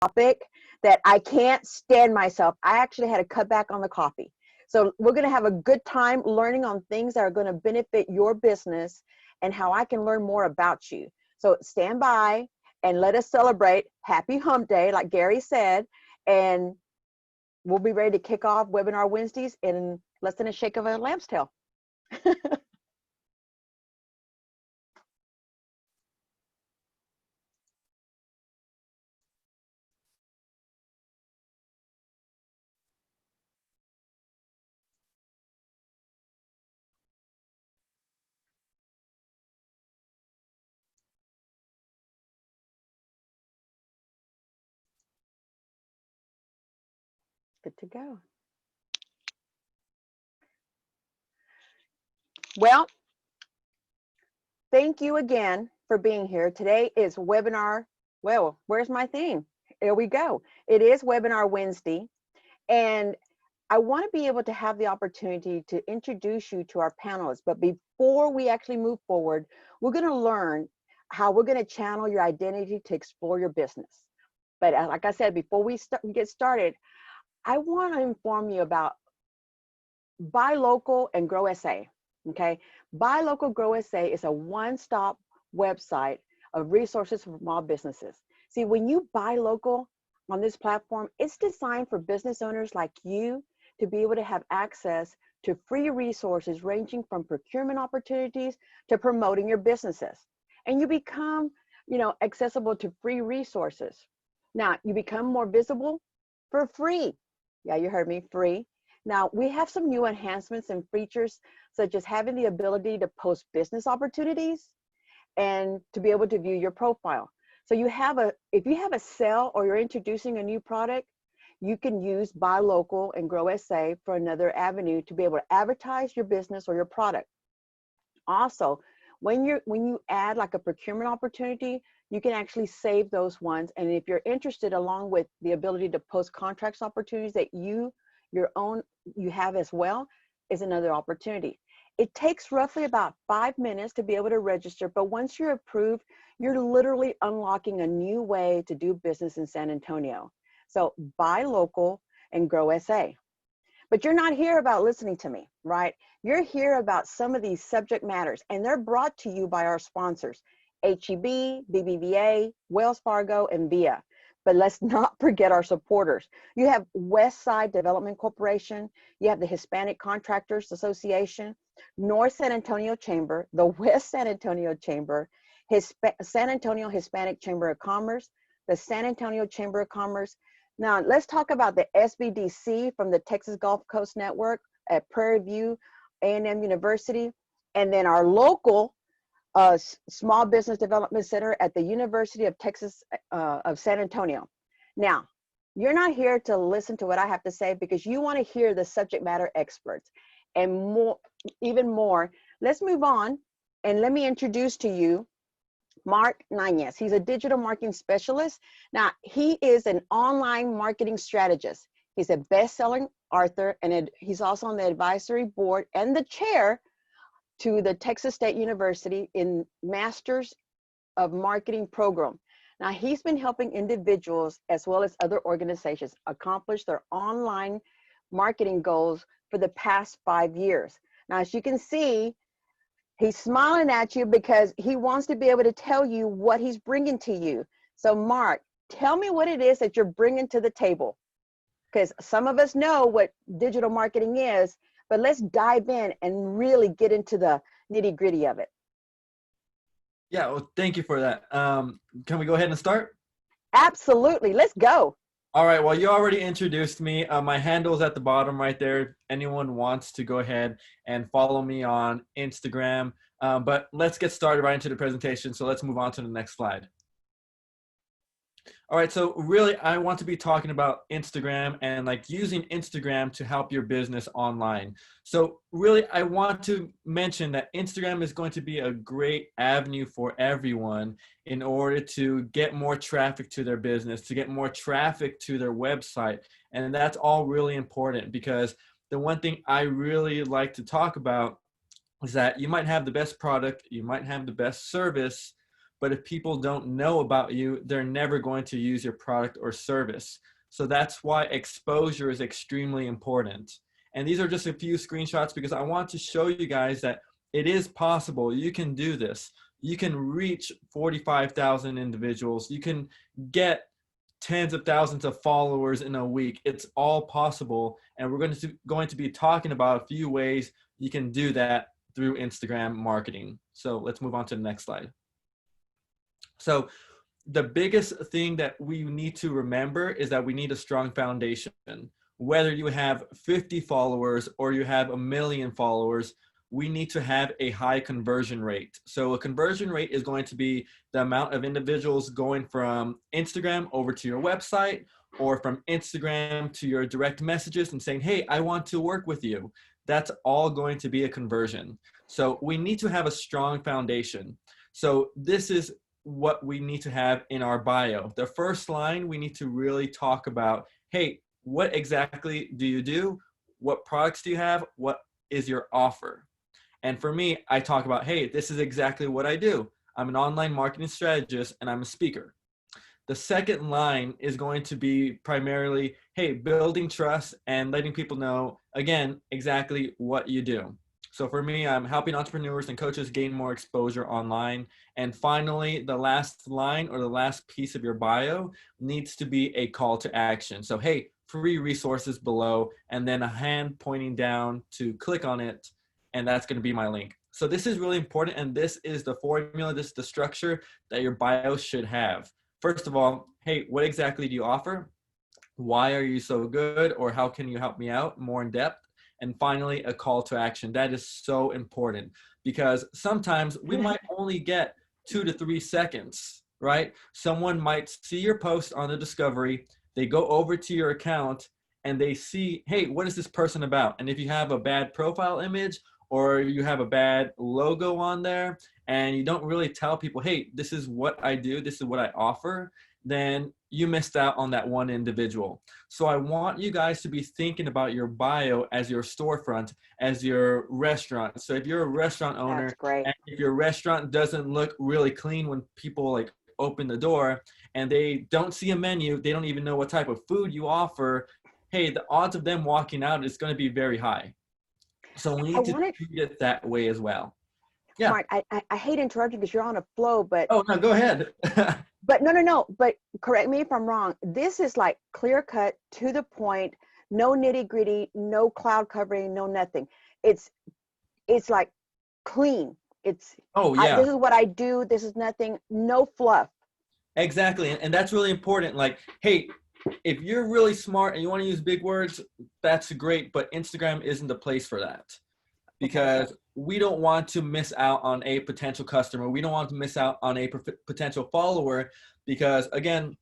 topic that I can't stand myself. I actually had to cut back on the coffee. So we're going to have a good time learning on things that are going to benefit your business and how I can learn more about you. So stand by and let us celebrate Happy Hump Day, like Gary said, and we'll be ready to kick off Webinar Wednesdays in less than a shake of a lamb's tail. Good to go. Well, thank you again for being here. Today is webinar. Well, where's my theme? Here we go. It is Webinar Wednesday. And I want to be able to have the opportunity to introduce you to our panelists. But before we actually move forward, we're going to learn how we're going to channel your identity to explore your business. But like I said, before we get started, I want to inform you about Buy Local and Grow SA. Okay, Buy Local Grow SA is a one-stop website of resources for small businesses. See, when you buy local on this platform, it's designed for business owners like you to be able to have access to free resources ranging from procurement opportunities to promoting your businesses. And you become, accessible to free resources. Now, you become more visible for free. Yeah, you heard me, free. Now, we have some new enhancements and features, such as having the ability to post business opportunities and to be able to view your profile. So if you have a sale or you're introducing a new product, you can use Buy Local and Grow SA for another avenue to be able to advertise your business or your product. Also, when you add like a procurement opportunity, you can actually save those ones. And if you're interested, along with the ability to post contracts opportunities that you have as well, is another opportunity. It takes roughly about 5 minutes to be able to register, but once you're approved, you're literally unlocking a new way to do business in San Antonio. So Buy Local and Grow SA. But you're not here about listening to me, right? You're here about some of these subject matters, and they're brought to you by our sponsors, HEB, BBVA, Wells Fargo, and VIA. But let's not forget our supporters. You have Westside Development Corporation, you have the Hispanic Contractors Association, North San Antonio Chamber, the West San Antonio Chamber, San Antonio Hispanic Chamber of Commerce, the San Antonio Chamber of Commerce. Now, let's talk about the SBDC from the Texas Gulf Coast Network at Prairie View A&M University, and then our local Small Business Development Center at the University of Texas of San Antonio. Now, you're not here to listen to what I have to say because you want to hear the subject matter experts and more, even more. Let's move on and let me introduce to you Mark Nunez. He's a digital marketing specialist. Now, he is an online marketing strategist. He's a best-selling author, and he's also on the advisory board and the chair to the Texas State University in Masters of Marketing program. Now, he's been helping individuals as well as other organizations accomplish their online marketing goals for the past 5 years. Now, as you can see, he's smiling at you because he wants to be able to tell you what he's bringing to you. So Mark, tell me what it is that you're bringing to the table, because some of us know what digital marketing is, but let's dive in and really get into the nitty-gritty of it. Yeah, well, thank you for that. Can we go ahead and start? Absolutely, let's go. All right, well, you already introduced me. My handle's at the bottom right there. If anyone wants to go ahead and follow me on Instagram. But let's get started right into the presentation. So let's move on to the next slide. All right, so really I want to be talking about Instagram and like using Instagram to help your business online. So really I want to mention that Instagram is going to be a great avenue for everyone in order to get more traffic to their business, to get more traffic to their website. And that's all really important, because the one thing I really like to talk about is that you might have the best product, you might have the best service, But if people don't know about you, they're never going to use your product or service. So that's why exposure is extremely important. And these are just a few screenshots because I want to show you guys that it is possible. You can do this. You can reach 45,000 individuals. You can get tens of thousands of followers in a week. It's all possible. And we're going to be talking about a few ways you can do that through Instagram marketing. So let's move on to the next slide. So the biggest thing that we need to remember is that we need a strong foundation. Whether you have 50 followers or you have 1 million followers, we need to have a high conversion rate. So a conversion rate is going to be the amount of individuals going from Instagram over to your website, or from Instagram to your direct messages and saying, hey, I want to work with you. That's all going to be a conversion. So we need to have a strong foundation. So this is what we need to have in our bio. The first line, we need to really talk about, hey, what exactly do you do? What products do you have? What is your offer? And for me, I talk about, hey, this is exactly what I do. I'm an online marketing strategist and I'm a speaker. The second line is going to be primarily, hey, building trust and letting people know, again, exactly what you do. So for me, I'm helping entrepreneurs and coaches gain more exposure online. And finally, the last line or the last piece of your bio needs to be a call to action. So, hey, free resources below, and then a hand pointing down to click on it. And that's going to be my link. So this is really important. And this is the formula, this is the structure that your bio should have. First of all, hey, what exactly do you offer? Why are you so good? Or how can you help me out more in depth? And finally, a call to action. That is so important because sometimes we might only get 2 to 3 seconds, right? Someone might see your post on the discovery. They go over to your account and they see, hey, what is this person about? And if you have a bad profile image or you have a bad logo on there and you don't really tell people, hey, this is what I do, this is what I offer, then you missed out on that one individual. So I want you guys to be thinking about your bio as your storefront, as your restaurant. So if you're a restaurant owner, That's great. and if your restaurant doesn't look really clean when people like open the door and they don't see a menu, they don't even know what type of food you offer, hey, the odds of them walking out is going to be very high. So we need to treat it that way as well. Yeah. Mark, I hate interrupting because you're on a flow, but oh no, go ahead. But no. But correct me if I'm wrong. This is like clear cut, to the point, no nitty gritty, no cloud covering, no nothing. It's like clean. It's this is what I do. This is nothing. No fluff. Exactly, and that's really important. Like, hey, if you're really smart and you want to use big words, that's great. But Instagram isn't the place for that because we don't want to miss out on a potential customer. We don't want to miss out on a potential follower because, again,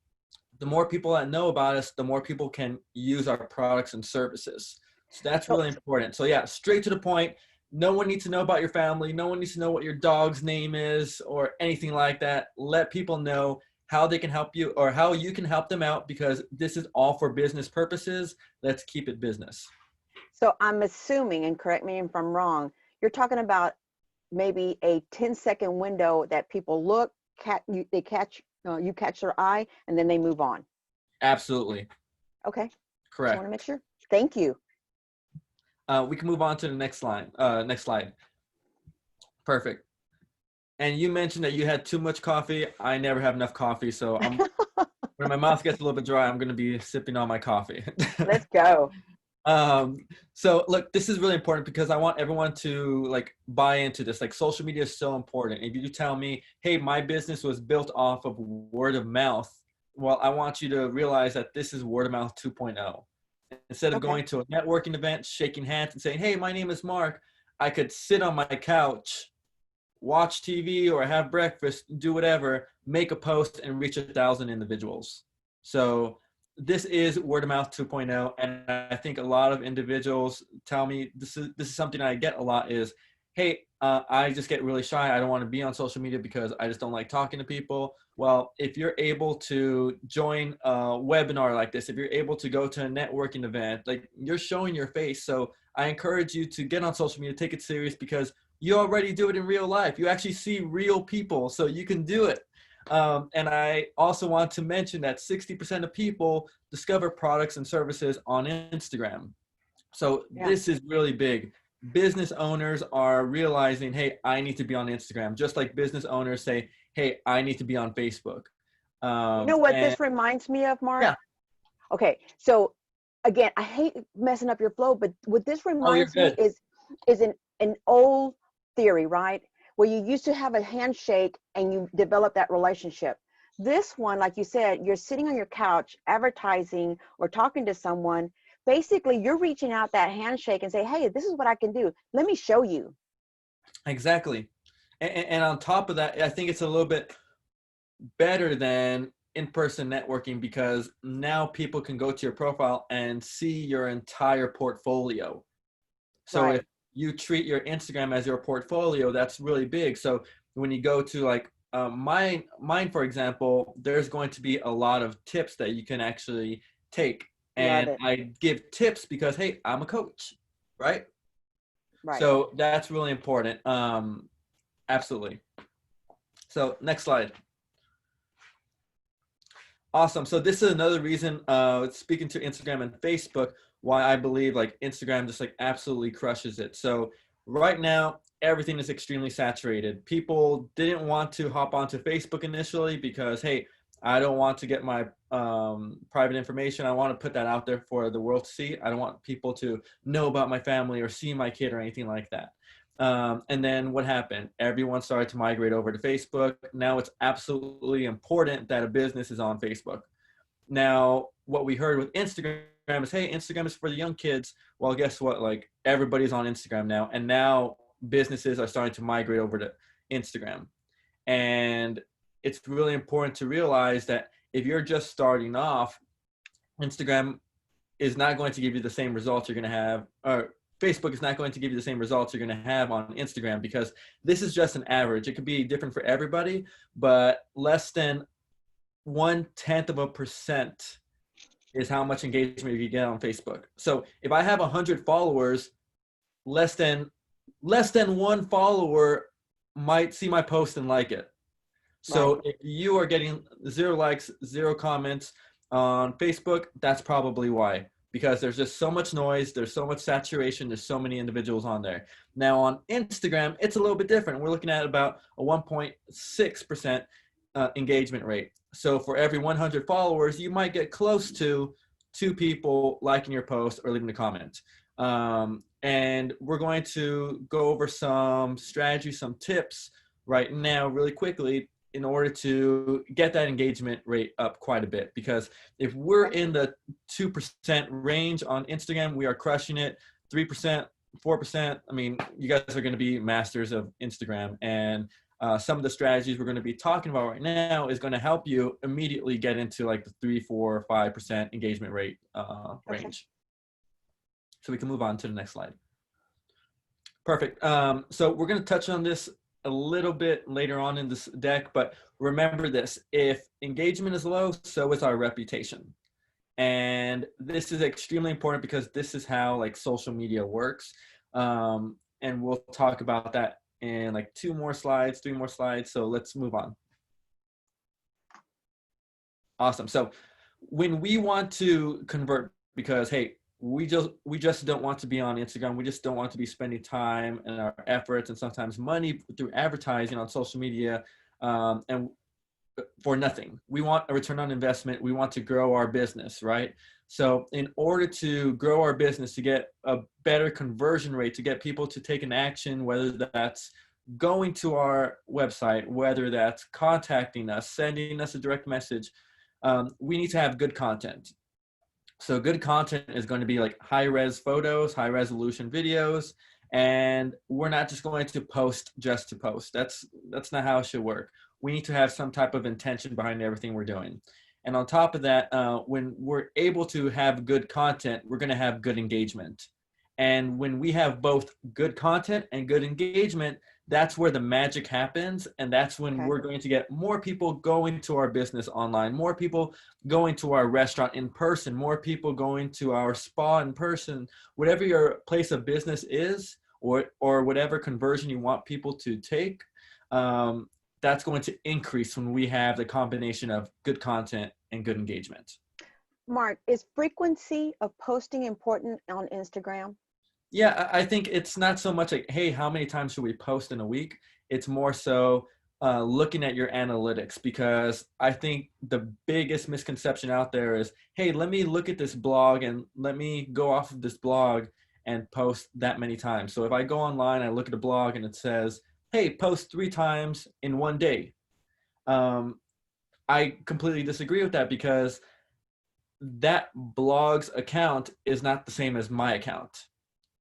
the more people that know about us, the more people can use our products and services. So that's really important. So yeah, straight to the point. No one needs to know about your family. No one needs to know what your dog's name is or anything like that. Let people know how they can help you or how you can help them out because this is all for business purposes. Let's keep it business. So I'm assuming, and correct me if I'm wrong, you're talking about maybe a 10-second window that people look, you catch their eye, and then they move on. Absolutely. Okay. Correct. I want to make sure. Thank you. We can move on to the next slide. Next slide. Perfect. And you mentioned that you had too much coffee. I never have enough coffee, so when my mouth gets a little bit dry, I'm going to be sipping on my coffee. Let's go. So look, this is really important because I want everyone to like buy into this. Like social media is so important. If you tell me, hey, my business was built off of word of mouth, well, I want you to realize that this is word of mouth 2.0. Instead of going to a networking event, shaking hands and saying, hey, my name is Mark, I could sit on my couch, watch TV or have breakfast, do whatever, make a post and reach 1,000 individuals. So this is word of mouth 2.0. And I think a lot of individuals tell me this is something I get a lot is, hey, I just get really shy. I don't want to be on social media because I just don't like talking to people. Well, if you're able to join a webinar like this, if you're able to go to a networking event, like you're showing your face. So I encourage you to get on social media, take it serious because you already do it in real life. You actually see real people, so you can do it. And I also want to mention that 60% of people discover products and services on Instagram. So Yeah. this is really big. Business owners are realizing, hey, I need to be on Instagram, just like business owners say, hey, I need to be on Facebook. You know what And this reminds me of, Mark? yeah, Okay, so again, I hate messing up your flow, but what this oh, you're reminds me good. is an old theory, right? Where you used to have a handshake and you develop that relationship. This one, like you said, you're sitting on your couch advertising or talking to someone. Basically, you're reaching out that handshake and say, hey, this is what I can do. Let me show you. Exactly. And on top of that, I think it's a little bit better than in-person networking because now people can go to your profile and see your entire portfolio. So Right. if you treat your Instagram as your portfolio, that's really big. So when you go to like mine, for example, there's going to be a lot of tips that you can actually take. Love And it. I give tips because, hey, I'm a coach, right? Right. So that's really important. Absolutely. So next slide. Awesome. So this is another reason, speaking to Instagram and Facebook, why I believe like Instagram just like absolutely crushes it. So right now, everything is extremely saturated. People didn't want to hop onto Facebook initially because, hey, I don't want to get my private information. I want to put that out there for the world to see. I don't want people to know about my family or see my kid or anything like that. And then what happened? Everyone started to migrate over to Facebook. Now it's absolutely important that a business is on Facebook. Now, what we heard with Instagram is, hey, Instagram is for the young kids. Well, guess what? Like everybody's on Instagram now. And now businesses are starting to migrate over to Instagram. And it's really important to realize that if you're just starting off, Instagram is not going to give you the same results you're going to have, or Facebook is not going to give you the same results you're going to have on Instagram because this is just an average. It could be different for everybody, but less than 0.1% is how much engagement you get on Facebook. So if I have 100 followers, less than one follower might see my post and like it. Right. So if you are getting 0 likes, 0 comments on Facebook, that's probably why. Because there's just so much noise, there's so much saturation, there's so many individuals on there. Now on Instagram, it's a little bit different. We're looking at about a 1.6% engagement rate. So for every 100 followers, you might get close to 2 people liking your post or leaving a comment. And we're going to go over some strategies, some tips right now really quickly in order to get that engagement rate up quite a bit. Because if we're in the 2% range on Instagram, we are crushing it. 3%, 4%, I mean, you guys are going to be masters of Instagram. And some of the strategies we're going to be talking about right now is going to help you immediately get into like the 3, 4, 5% engagement rate range. So we can move on to the next slide. Perfect. So we're going to touch on this a little bit later on in this deck, but remember this: if engagement is low, so is our reputation. And this is extremely important because this is how like social media works. And we'll talk about that in like 2 more slides, 3 more slides. So let's move on. Awesome. So when we want to convert, because hey, we just don't want to be on Instagram. We just don't want to be spending time and our efforts and sometimes money through advertising on social media and for nothing. We want a return on investment. We want to grow our business, right? So in order to grow our business, to get a better conversion rate, to get people to take an action, whether that's going to our website, whether that's contacting us, sending us a direct message, we need to have good content. So good content is going to be like high res photos, high resolution videos, and we're not just going to post just to post. That's not how it should work. We need to have some type of intention behind everything we're doing. And on top of that, when we're able to have good content, we're going to have good engagement. And when we have both good content and good engagement, that's where the magic happens. And that's when we're going to get more people going to our business online, more people going to our restaurant in person, more people going to our spa in person, whatever your place of business is, or whatever conversion you want people to take. that's going to increase when we have the combination of good content and good engagement. Mark, is frequency of posting important on Instagram? Yeah, I think it's not so much like, hey, how many times should we post in a week? It's more so looking at your analytics, because I think the biggest misconception out there is, hey, let me look at this blog and let me go off of this blog and post that many times. So if I go online, I look at a blog and it says, hey, post 3 times in one day. I completely disagree with that, because that blog's account is not the same as my account.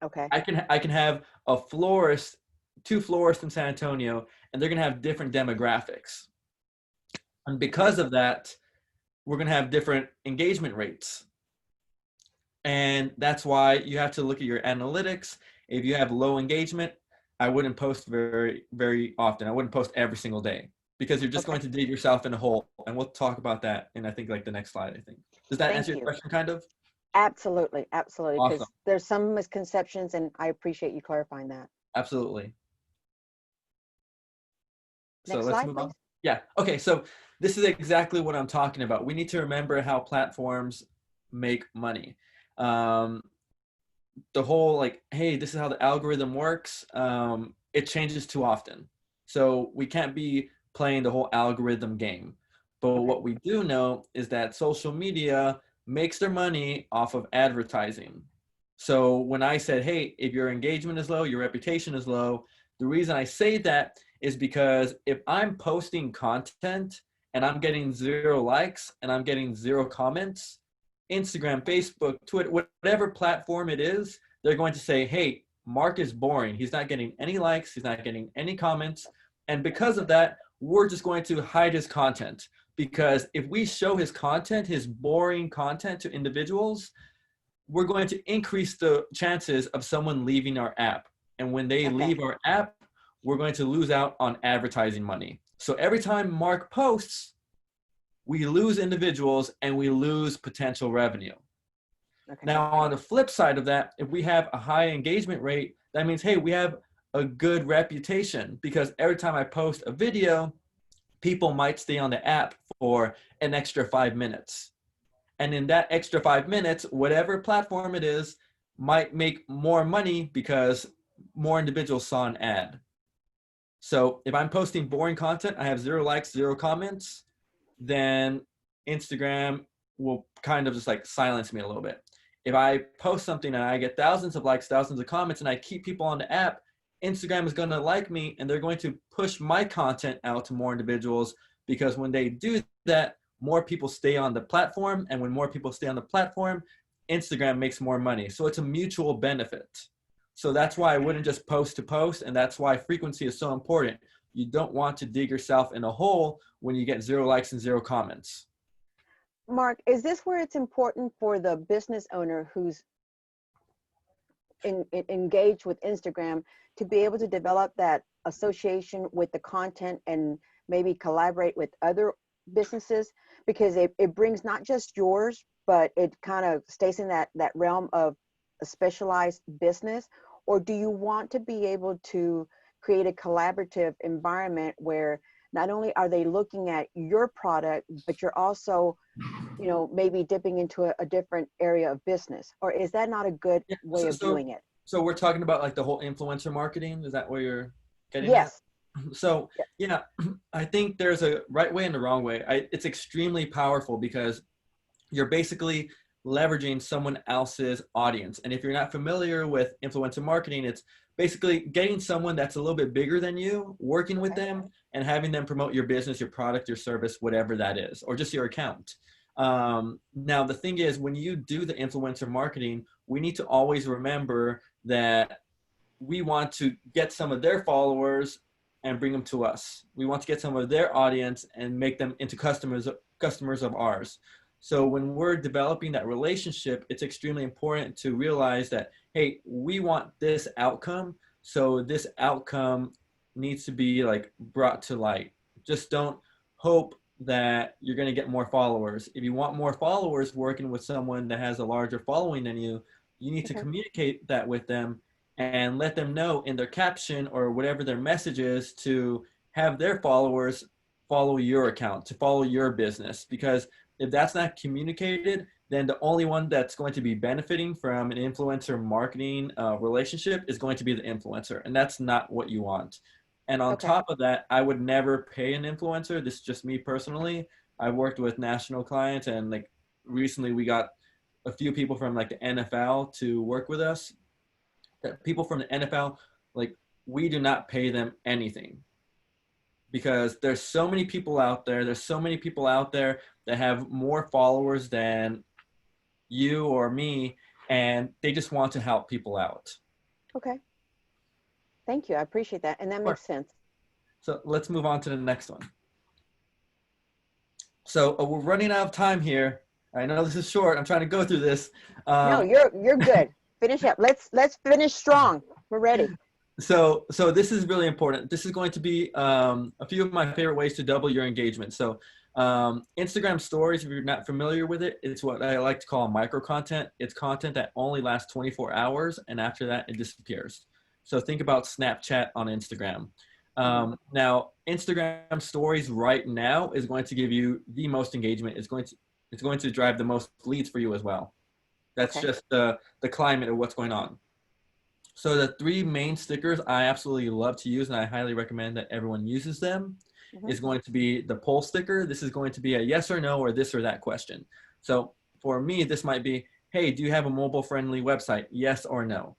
Okay. I can have a florist, 2 florists in San Antonio, and they're going to have different demographics. And because of that, we're going to have different engagement rates. And that's why you have to look at your analytics. If you have low engagement, I wouldn't post very, very often. I wouldn't post every single day, because you're just going to dig yourself in a hole. And we'll talk about that in, I think, like the next slide, I think. Does that answer your question, kind of? Absolutely. Absolutely. Because Awesome. there's some misconceptions, and I appreciate you clarifying that. Absolutely. So Next let's slide, move please. on. Yeah. Okay. So this is exactly what I'm talking about. We need to remember how platforms make money. The whole like, hey, this is how the algorithm works. It changes too often. So we can't be playing the whole algorithm game. But what we do know is that social media makes their money off of advertising. So when I said, hey, if your engagement is low, your reputation is low, the reason I say that is because if I'm posting content and I'm getting 0 likes and I'm getting 0 comments, Instagram, Facebook, Twitter, whatever platform it is, they're going to say, hey, Mark is boring. He's not getting any likes. He's not getting any comments. And because of that, we're just going to hide his content. Because if we show his content, his boring content to individuals, we're going to increase the chances of someone leaving our app. And when they leave our app, we're going to lose out on advertising money. So every time Mark posts, we lose individuals and we lose potential revenue. Now, on the flip side of that, if we have a high engagement rate, that means, hey, we have a good reputation, because every time I post a video, people might stay on the app for an extra 5 minutes. And in that extra 5 minutes, whatever platform it is might make more money because more individuals saw an ad. So if I'm posting boring content, I have 0 likes, 0 comments, then Instagram will kind of just like silence me a little bit. If I post something and I get thousands of likes, thousands of comments, and I keep people on the app, Instagram is going to like me and they're going to push my content out to more individuals, because when they do that, more people stay on the platform. And when more people stay on the platform, Instagram makes more money. So it's a mutual benefit. So that's why I wouldn't just post to post. And that's why frequency is so important. You don't want to dig yourself in a hole when you get 0 likes and 0 comments. Mark, is this where it's important for the business owner who's engaged with Instagram to be able to develop that association with the content and maybe collaborate with other businesses? Because it brings not just yours, but it kind of stays in that realm of a specialized business? Or do you want to be able to create a collaborative environment where not only are they looking at your product, but you're also, you know, maybe dipping into a different area of business? Or is that not a good way of doing it? So we're talking about like the whole influencer marketing. Is that where you're getting Yes. at? So yeah, I think there's a right way and a wrong way. It's extremely powerful because you're basically leveraging someone else's audience. And if you're not familiar with influencer marketing, it's basically getting someone that's a little bit bigger than you, working with them and having them promote your business, your product, your service, whatever that is, or just your account. Now, the thing is, when you do the influencer marketing, we need to always remember that we want to get some of their followers and bring them to us. We want to get some of their audience and make them into customers of ours. So when we're developing that relationship, it's extremely important to realize that, hey, we want this outcome. So this outcome needs to be like brought to light. Just don't hope that you're going to get more followers. If you want more followers working with someone that has a larger following than you, you need to communicate that with them and let them know in their caption or whatever their message is to, have their followers follow your account, to follow your business. Because if that's not communicated, then the only one that's going to be benefiting from an influencer marketing relationship is going to be the influencer. And that's not what you want. And on Okay. top of that, I would never pay an influencer. This is just me personally. I've worked with national clients, and like recently we got a few people from like the NFL to work with us. That people from the NFL, like, we do not pay them anything, because there's so many people out there. There's so many people out there that have more followers than you or me, and they just want to help people out. Okay. Thank you. I appreciate that. And that makes sense. So let's move on to the next one. So we're running out of time here. I know this is short. I'm trying to go through this. No, you're good. Finish up. Let's finish strong. We're ready. So this is really important. This is going to be a few of my favorite ways to double your engagement. So Instagram stories, if you're not familiar with it, it's what I like to call micro content. It's content that only lasts 24 hours, and after that it disappears. So think about Snapchat on Instagram. Now, Instagram stories right now is going to give you the most engagement. It's going to drive the most leads for you as well. That's just the climate of what's going on. So the three main stickers I absolutely love to use, and I highly recommend that everyone uses them, is going to be the poll sticker. This is going to be a yes or no or this or that question. So for me, this might be, hey, do you have a mobile-friendly website? Yes or no.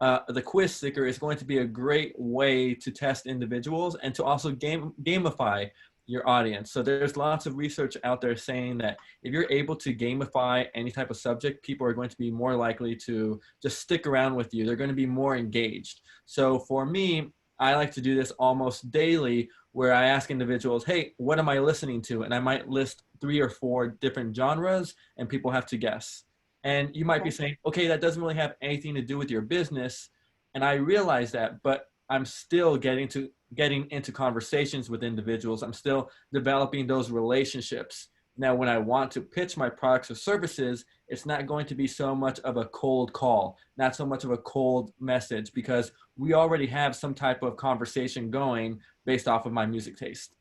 The quiz sticker is going to be a great way to test individuals and to also gamify your audience. So there's lots of research out there saying that if you're able to gamify any type of subject, people are going to be more likely to just stick around with you. They're going to be more engaged. So for me, I like to do this almost daily, where I ask individuals, hey, what am I listening to? And I might list 3 or 4 different genres, and people have to guess. And you might be saying, okay, that doesn't really have anything to do with your business. And I realize that, but I'm still getting into conversations with individuals. I'm still developing those relationships. Now, when I want to pitch my products or services, it's not going to be so much of a cold call, not so much of a cold message, because we already have some type of conversation going based off of my music taste.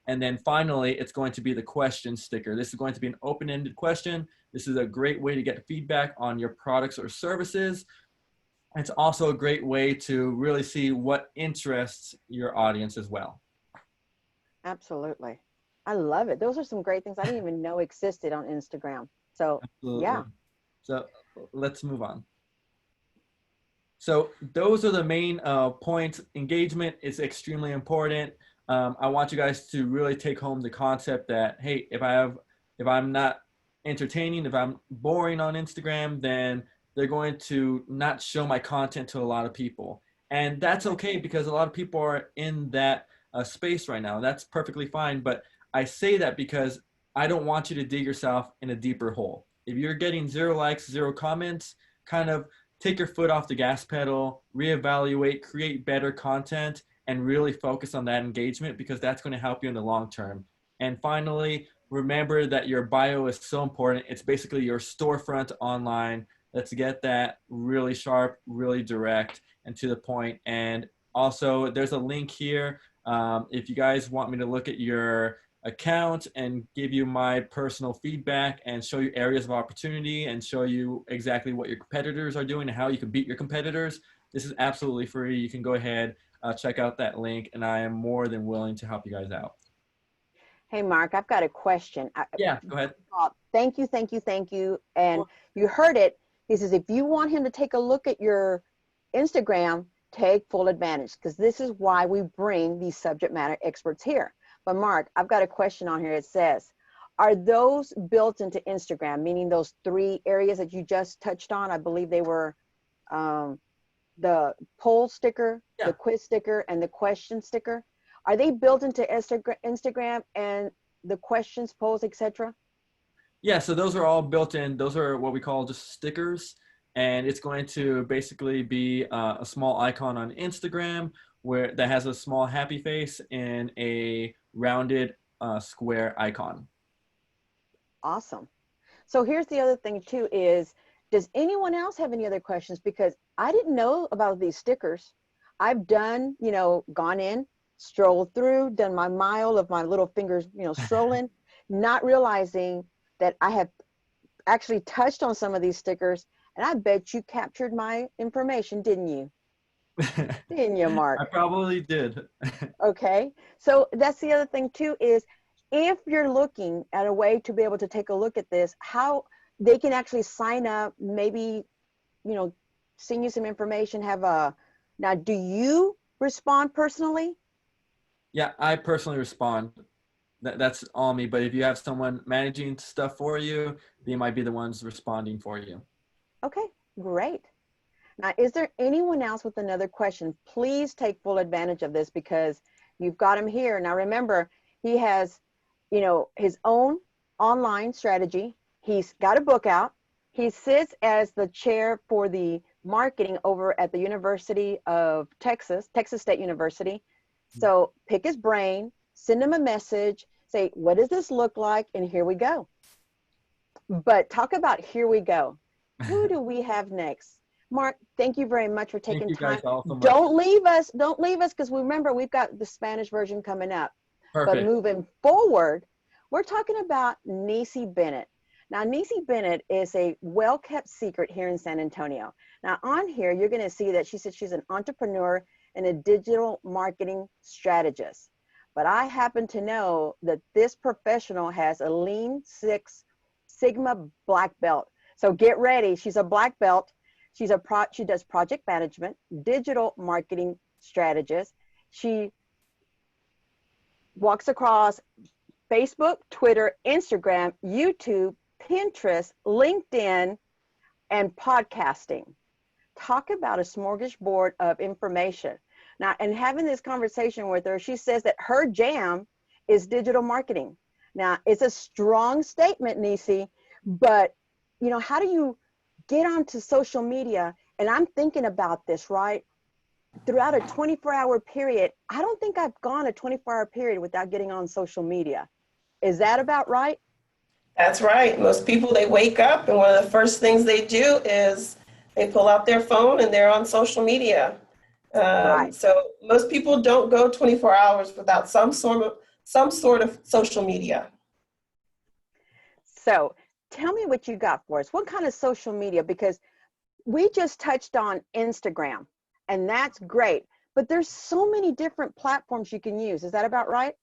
And then finally, it's going to be the question sticker. This is going to be an open-ended question. This is a great way to get feedback on your products or services. It's also a great way to really see what interests your audience as well. Absolutely. I love it. Those are some great things I didn't even know existed on Instagram. So, Absolutely. yeah. So let's move on. So those are the main points. Engagement is extremely important. I want you guys to really take home the concept that, hey, if I'm not entertaining, if I'm boring on Instagram, then they're going to not show my content to a lot of people. And that's okay, because a lot of people are in that space right now. That's perfectly fine. But I say that because I don't want you to dig yourself in a deeper hole. If you're getting 0 likes, 0 comments, kind of take your foot off the gas pedal, reevaluate, create better content, and really focus on that engagement, because that's going to help you in the long term. And finally, remember that your bio is so important. It's basically your storefront online. Let's get that really sharp, really direct, and to the point. And also, there's a link here. If you guys want me to look at your account and give you my personal feedback and show you areas of opportunity and show you exactly what your competitors are doing and how you can beat your competitors, this is absolutely free. You can go ahead, check out that link, and I am more than willing to help you guys out. Hey, Mark, I've got a question. Yeah, go ahead. Thank you, thank you, thank you. And you heard it. He says, if you want him to take a look at your Instagram, take full advantage, because this is why we bring these subject matter experts here. But Mark, I've got a question on here. It says, are those built into Instagram, meaning those 3 areas that you just touched on? I believe they were the poll sticker, the quiz sticker, and the question sticker. Are they built into Instagram and the questions, polls, etc.? Yeah, so those are all built in. Those are what we call just stickers. And it's going to basically be a small icon on Instagram that has a small happy face and a rounded square icon. Awesome. So here's the other thing too is, does anyone else have any other questions? Because I didn't know about these stickers. I've done, gone in, strolled through, done my mile of my little fingers, strolling, not realizing that I have actually touched on some of these stickers, and I bet you captured my information, didn't you? Didn't you, Mark? I probably did. Okay. So that's the other thing too, is if you're looking at a way to be able to take a look at this, how they can actually sign up, maybe, send you some information, now, do you respond personally? Yeah, I personally respond. That's all me. But if you have someone managing stuff for you, they might be the ones responding for you. Okay, great. Now, is there anyone else with another question? Please take full advantage of this because you've got him here. Now, remember, he has, his own online strategy. He's got a book out. He sits as the chair for the marketing over at the University of Texas, Texas State University. So pick his brain, send him a message, say, what does this look like? And here we go. But talk about here we go. Who do we have next? Mark, thank you very much for taking time. Thank you guys all so much. Don't leave us, because remember, we've got the Spanish version coming up. Perfect. But moving forward, we're talking about Nisi Bennett. Now, Nisi Bennett is a well-kept secret here in San Antonio. Now, on here, you're going to see that she said she's an entrepreneur and a digital marketing strategist. But I happen to know that this professional has a Lean Six Sigma black belt. So get ready. She's a black belt. She does project management, digital marketing strategist. She walks across Facebook, Twitter, Instagram, YouTube, Pinterest, LinkedIn, and podcasting. Talk about a smorgasbord of information. Now, and having this conversation with her, she says that her jam is digital marketing. Now, it's a strong statement, Nisi, but how do you get onto social media? And I'm thinking about this, right? Throughout a 24-hour period, I don't think I've gone a 24-hour period without getting on social media. Is that about right? That's right. Most people, they wake up and one of the first things they do is they pull out their phone and they're on social media. Right. So most people don't go 24 hours without some sort of social media. So tell me what you got for us. What kind of social media? Because we just touched on Instagram, and that's great. But there's so many different platforms you can use. Is that about right?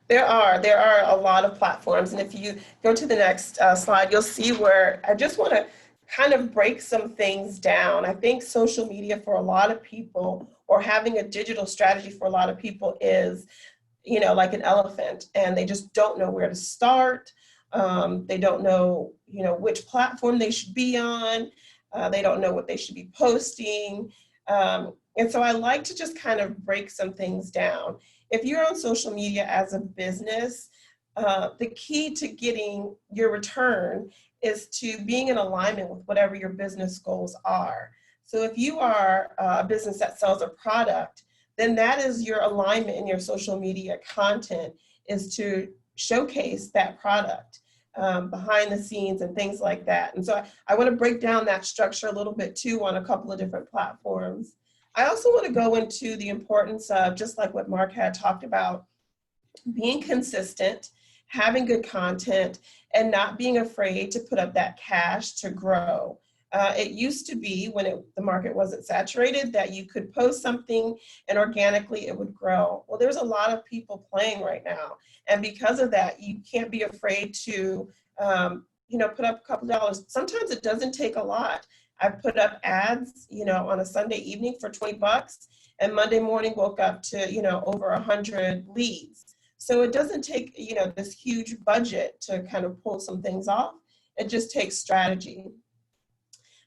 There are a lot of platforms. And if you go to the next slide, you'll see where I just want to kind of break some things down. I think social media for a lot of people, or having a digital strategy for a lot of people, is, like an elephant, and they just don't know where to start. They don't know, which platform they should be on. They don't know what they should be posting. And so I like to just kind of break some things down. If you're on social media as a business, the key to getting your return is to being in alignment with whatever your business goals are. So if you are a business that sells a product, then that is your alignment in your social media content, is to showcase that product behind the scenes and things like that. And so I want to break down that structure a little bit too on a couple of different platforms. I also want to go into the importance of, just like what Mark had talked about, being consistent, having good content, and not being afraid to put up that cash to grow. It used to be, when the market wasn't saturated, that you could post something and organically it would grow. Well, there's a lot of people playing right now. And because of that, you can't be afraid to put up a couple dollars. Sometimes it doesn't take a lot. I've put up ads, on a Sunday evening for $20, and Monday morning woke up to, over 100 leads. So it doesn't take, this huge budget to kind of pull some things off. It just takes strategy.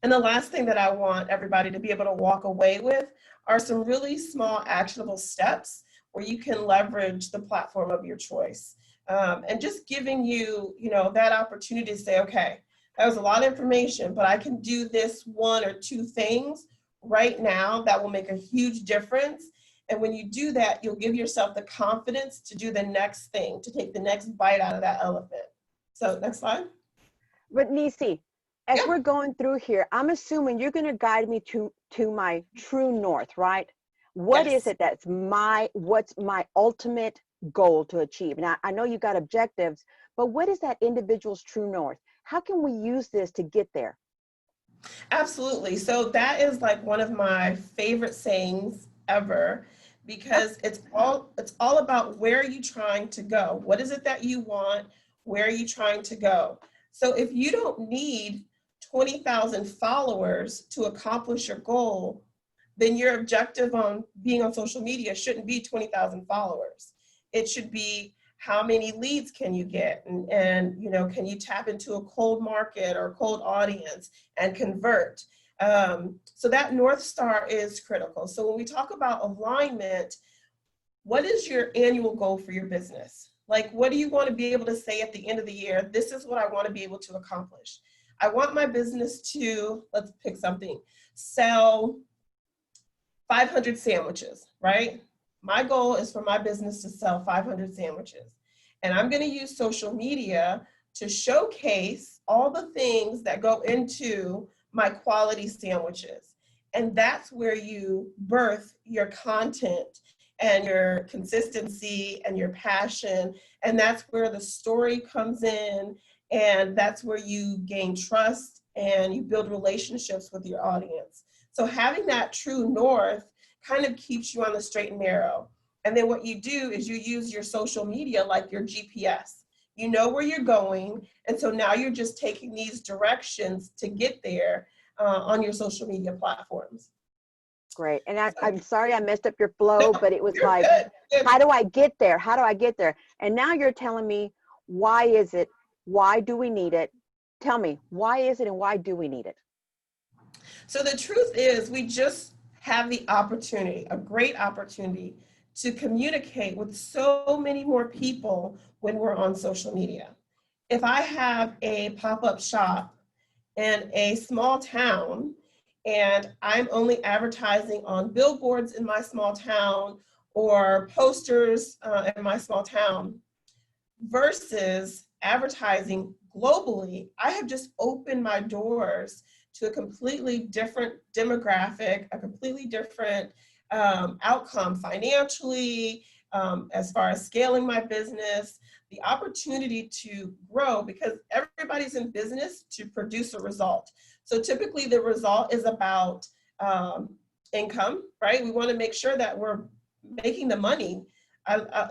And the last thing that I want everybody to be able to walk away with are some really small actionable steps where you can leverage the platform of your choice. And just giving you, that opportunity to say, okay, that was a lot of information, but I can do this one or two things right now that will make a huge difference. And when you do that, you'll give yourself the confidence to do the next thing, to take the next bite out of that elephant. So next slide. But Nisi, as we're going through here, I'm assuming you're going to guide me to my true north, right? What is Yes. it that's what's my ultimate goal to achieve? Now, I know you got objectives, but what is that individual's true north? How can we use this to get there? Absolutely. So that is like one of my favorite sayings ever, because it's all about, where are you trying to go? What is it that you want? Where are you trying to go? So if you don't need 20,000 followers to accomplish your goal, then your objective on being on social media shouldn't be 20,000 followers. It should be, how many leads can you get? And can you tap into a cold market or cold audience and convert? So that North Star is critical. So when we talk about alignment, what is your annual goal for your business? Like, what do you want to be able to say at the end of the year? This is what I want to be able to accomplish. I want my business to, let's pick something, sell 500 sandwiches, right? My goal is for my business to sell 500 sandwiches. And I'm going to use social media to showcase all the things that go into my quality sandwiches. And that's where you birth your content and your consistency and your passion. And that's where the story comes in. And that's where you gain trust and you build relationships with your audience. So having that true north kind of keeps you on the straight and narrow. And then what you do is you use your social media like your GPS. You know where you're going. And so now you're just taking these directions to get there on your social media platforms. Great. And I'm sorry I messed up your flow, No, but it was you're like, good. how do I get there? How do I get there? And now you're telling me, why is it? Why do we need it? Tell me, why is it and why do we need it? So the truth is, we just have the opportunity, a great opportunity, to communicate with so many more people when we're on social media. If I have a pop-up shop in a small town and I'm only advertising on billboards in my small town or posters in my small town versus advertising globally, I have just opened my doors to a completely different demographic, a completely different outcome financially, as far as scaling my business, the opportunity to grow, because everybody's in business to produce a result. So typically the result is about income, right? We want to make sure that we're making the money.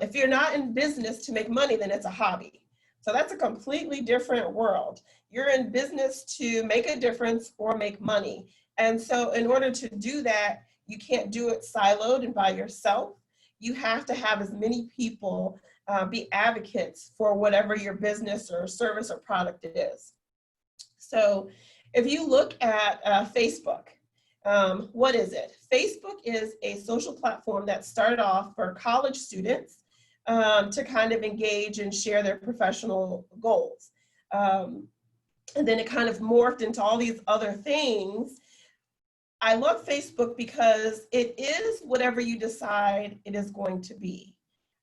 If you're not in business to make money, then it's a hobby. So that's a completely different world. You're in business to make a difference or make money. And so in order to do that, you can't do it siloed and by yourself. You have to have as many people be advocates for whatever your business or service or product is. So if you look at Facebook, what is it? Facebook is a social platform that started off for college students to kind of engage and share their professional goals. And then it kind of morphed into all these other things. I love Facebook because it is whatever you decide it is going to be.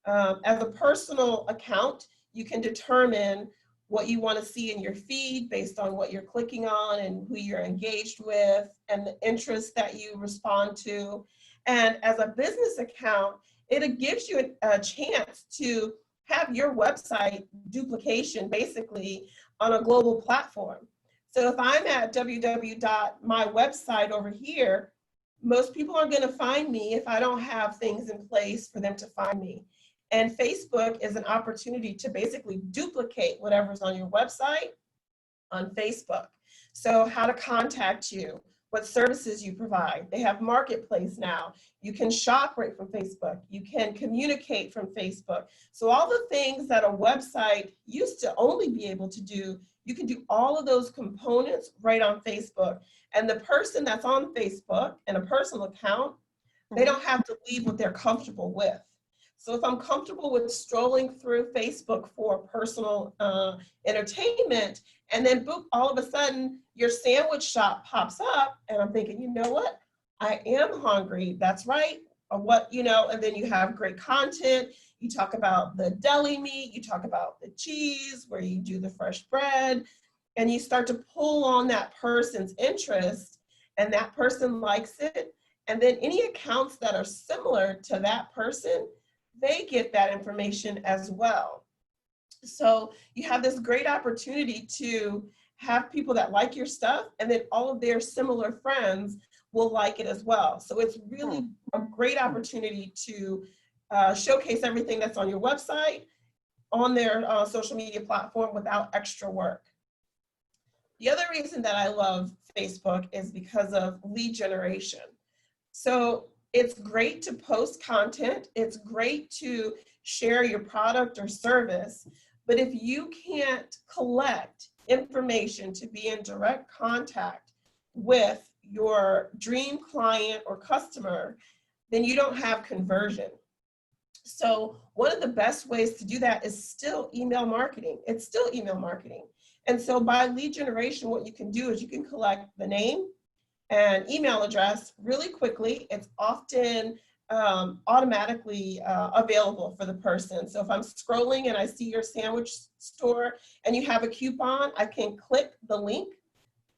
As a personal account, you can determine what you want to see in your feed based on what you're clicking on and who you're engaged with and the interests that you respond to. And as a business account, it gives you a chance to have your website duplication basically on a global platform. So if I'm at www.mywebsite over here, most people aren't going to find me if I don't have things in place for them to find me. And Facebook is an opportunity to basically duplicate whatever's on your website on Facebook. So how to contact you, what services you provide. They have Marketplace now. You can shop right from Facebook. You can communicate from Facebook. So all the things that a website used to only be able to do, you can do all of those components right on Facebook. And the person that's on Facebook in a personal account, they don't have to leave what they're comfortable with. So if I'm comfortable with strolling through Facebook for personal entertainment, and then boop, all of a sudden your sandwich shop pops up, and I'm thinking, you know what? I am hungry. That's right. Or what, and then you have great content. You talk about the deli meat, you talk about the cheese, where you do the fresh bread, and you start to pull on that person's interest, and that person likes it. And then any accounts that are similar to that person, they get that information as well. So you have this great opportunity to have people that like your stuff, and then all of their similar friends will like it as well. So it's really a great opportunity to showcase everything that's on your website on their social media platform without extra work. The other reason that I love Facebook is because of lead generation. So it's great to post content. It's great to share your product or service. But if you can't collect information to be in direct contact with your dream client or customer, then you don't have conversion. So one of the best ways to do that is still email marketing. It's still email marketing. And so by lead generation, what you can do is you can collect the name and email address really quickly. It's often automatically available for the person. So if I'm scrolling and I see your sandwich store and you have a coupon, I can click the link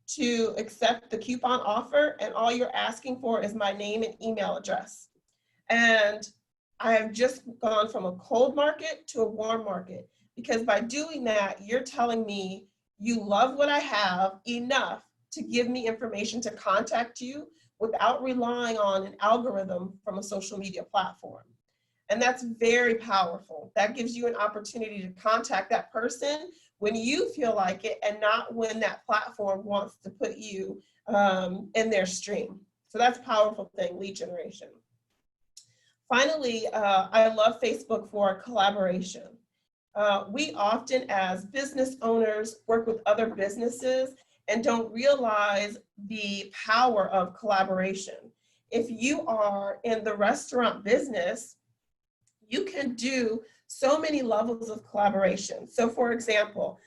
to accept the coupon offer, and all you're asking for is my name and email address. And I have just gone from a cold market to a warm market, because by doing that, you're telling me you love what I have enough to give me information to contact you without relying on an algorithm from a social media platform. And that's very powerful. That gives you an opportunity to contact that person when you feel like it, and not when that platform wants to put you in their stream. So that's a powerful thing, lead generation. Finally, I love Facebook for collaboration. We often, as business owners, work with other businesses and don't realize the power of collaboration. If you are in the restaurant business, you can do so many levels of collaboration. So for example,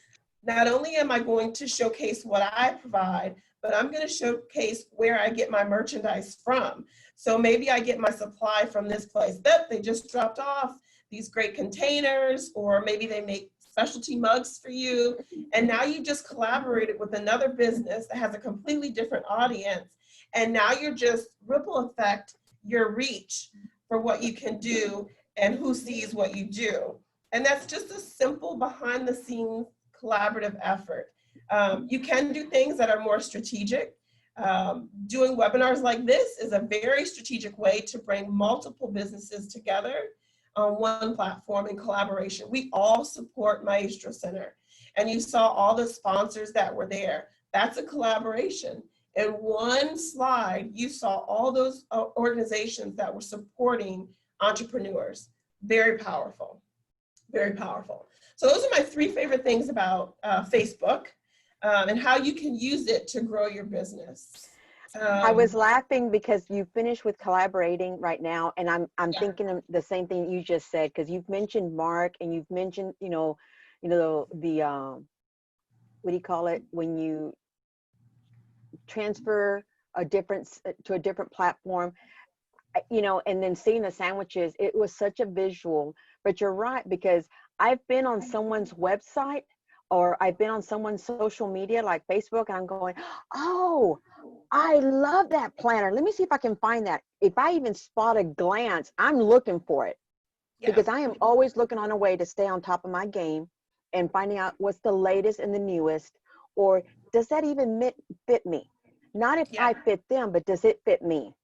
not only am I going to showcase what I provide, but I'm going to showcase where I get my merchandise from. So maybe I get my supply from this place. They just dropped off these great containers, or maybe they make specialty mugs for you. And now you just collaborated with another business that has a completely different audience. And now you're just ripple effect your reach for what you can do and who sees what you do. And that's just a simple behind the scenes collaborative effort. You can do things that are more strategic. Doing webinars like this is a very strategic way to bring multiple businesses together on one platform in collaboration. We all support Maestro Center, and you saw all the sponsors that were there. That's a collaboration. In one slide, you saw all those organizations that were supporting entrepreneurs. Very powerful, very powerful. So those are my three favorite things about Facebook and how you can use it to grow your business. I was laughing because you finished with collaborating right now, and I'm thinking of the same thing you just said, because you've mentioned Mark, and you've mentioned the what do you call it when you transfer to a different platform, and then seeing the sandwiches. It was such a visual. But you're right, because I've been on someone's website, or I've been on someone's social media like Facebook, and I'm going, oh, I love that planner. Let me see if I can find that. If I even spot a glance, I'm looking for it, because I am always looking on a way to stay on top of my game and finding out what's the latest and the newest, or does that even fit me? Not if I fit them, but does it fit me?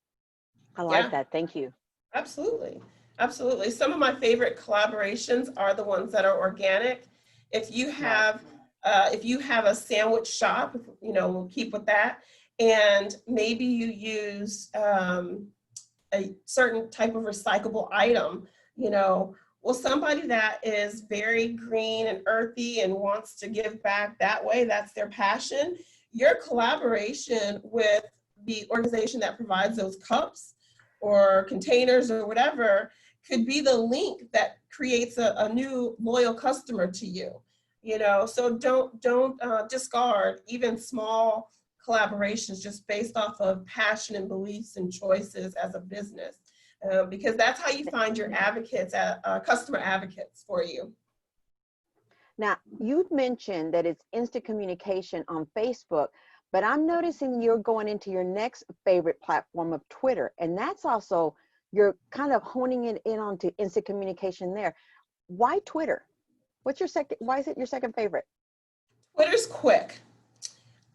I like that. Thank you. Absolutely. Absolutely. Some of my favorite collaborations are the ones that are organic. If you have a sandwich shop, we'll keep with that. And maybe you use a certain type of recyclable item, well, somebody that is very green and earthy and wants to give back that way, that's their passion. Your collaboration with the organization that provides those cups or containers or whatever could be the link that creates a new loyal customer to you. So don't discard even small collaborations just based off of passion and beliefs and choices as a business, because that's how you find your advocates, customer advocates for you. Now, you've mentioned that it's instant communication on Facebook, But I'm noticing you're going into your next favorite platform of Twitter, and that's also, you're kind of honing it in onto instant communication there. Why Twitter? Why is it your second favorite? Twitter's quick.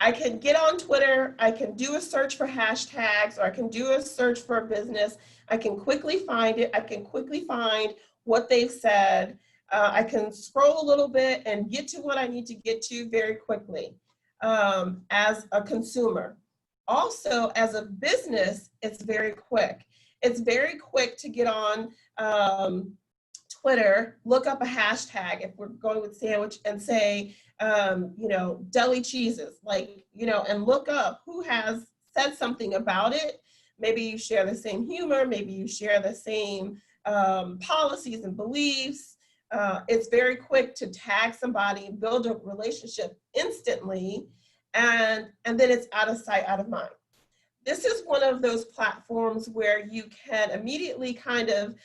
I can get on Twitter, I can do a search for hashtags, or I can do a search for a business. I can quickly find it. I can quickly find what they've said. I can scroll a little bit and get to what I need to get to very quickly as a consumer. Also, as a business, it's very quick. It's very quick to get on Twitter, look up a hashtag, if we're going with sandwich, and say, deli cheeses, and look up who has said something about it. Maybe you share the same humor, maybe you share the same policies and beliefs. It's very quick to tag somebody, build a relationship instantly, and then it's out of sight, out of mind. This is one of those platforms where you can immediately kind of,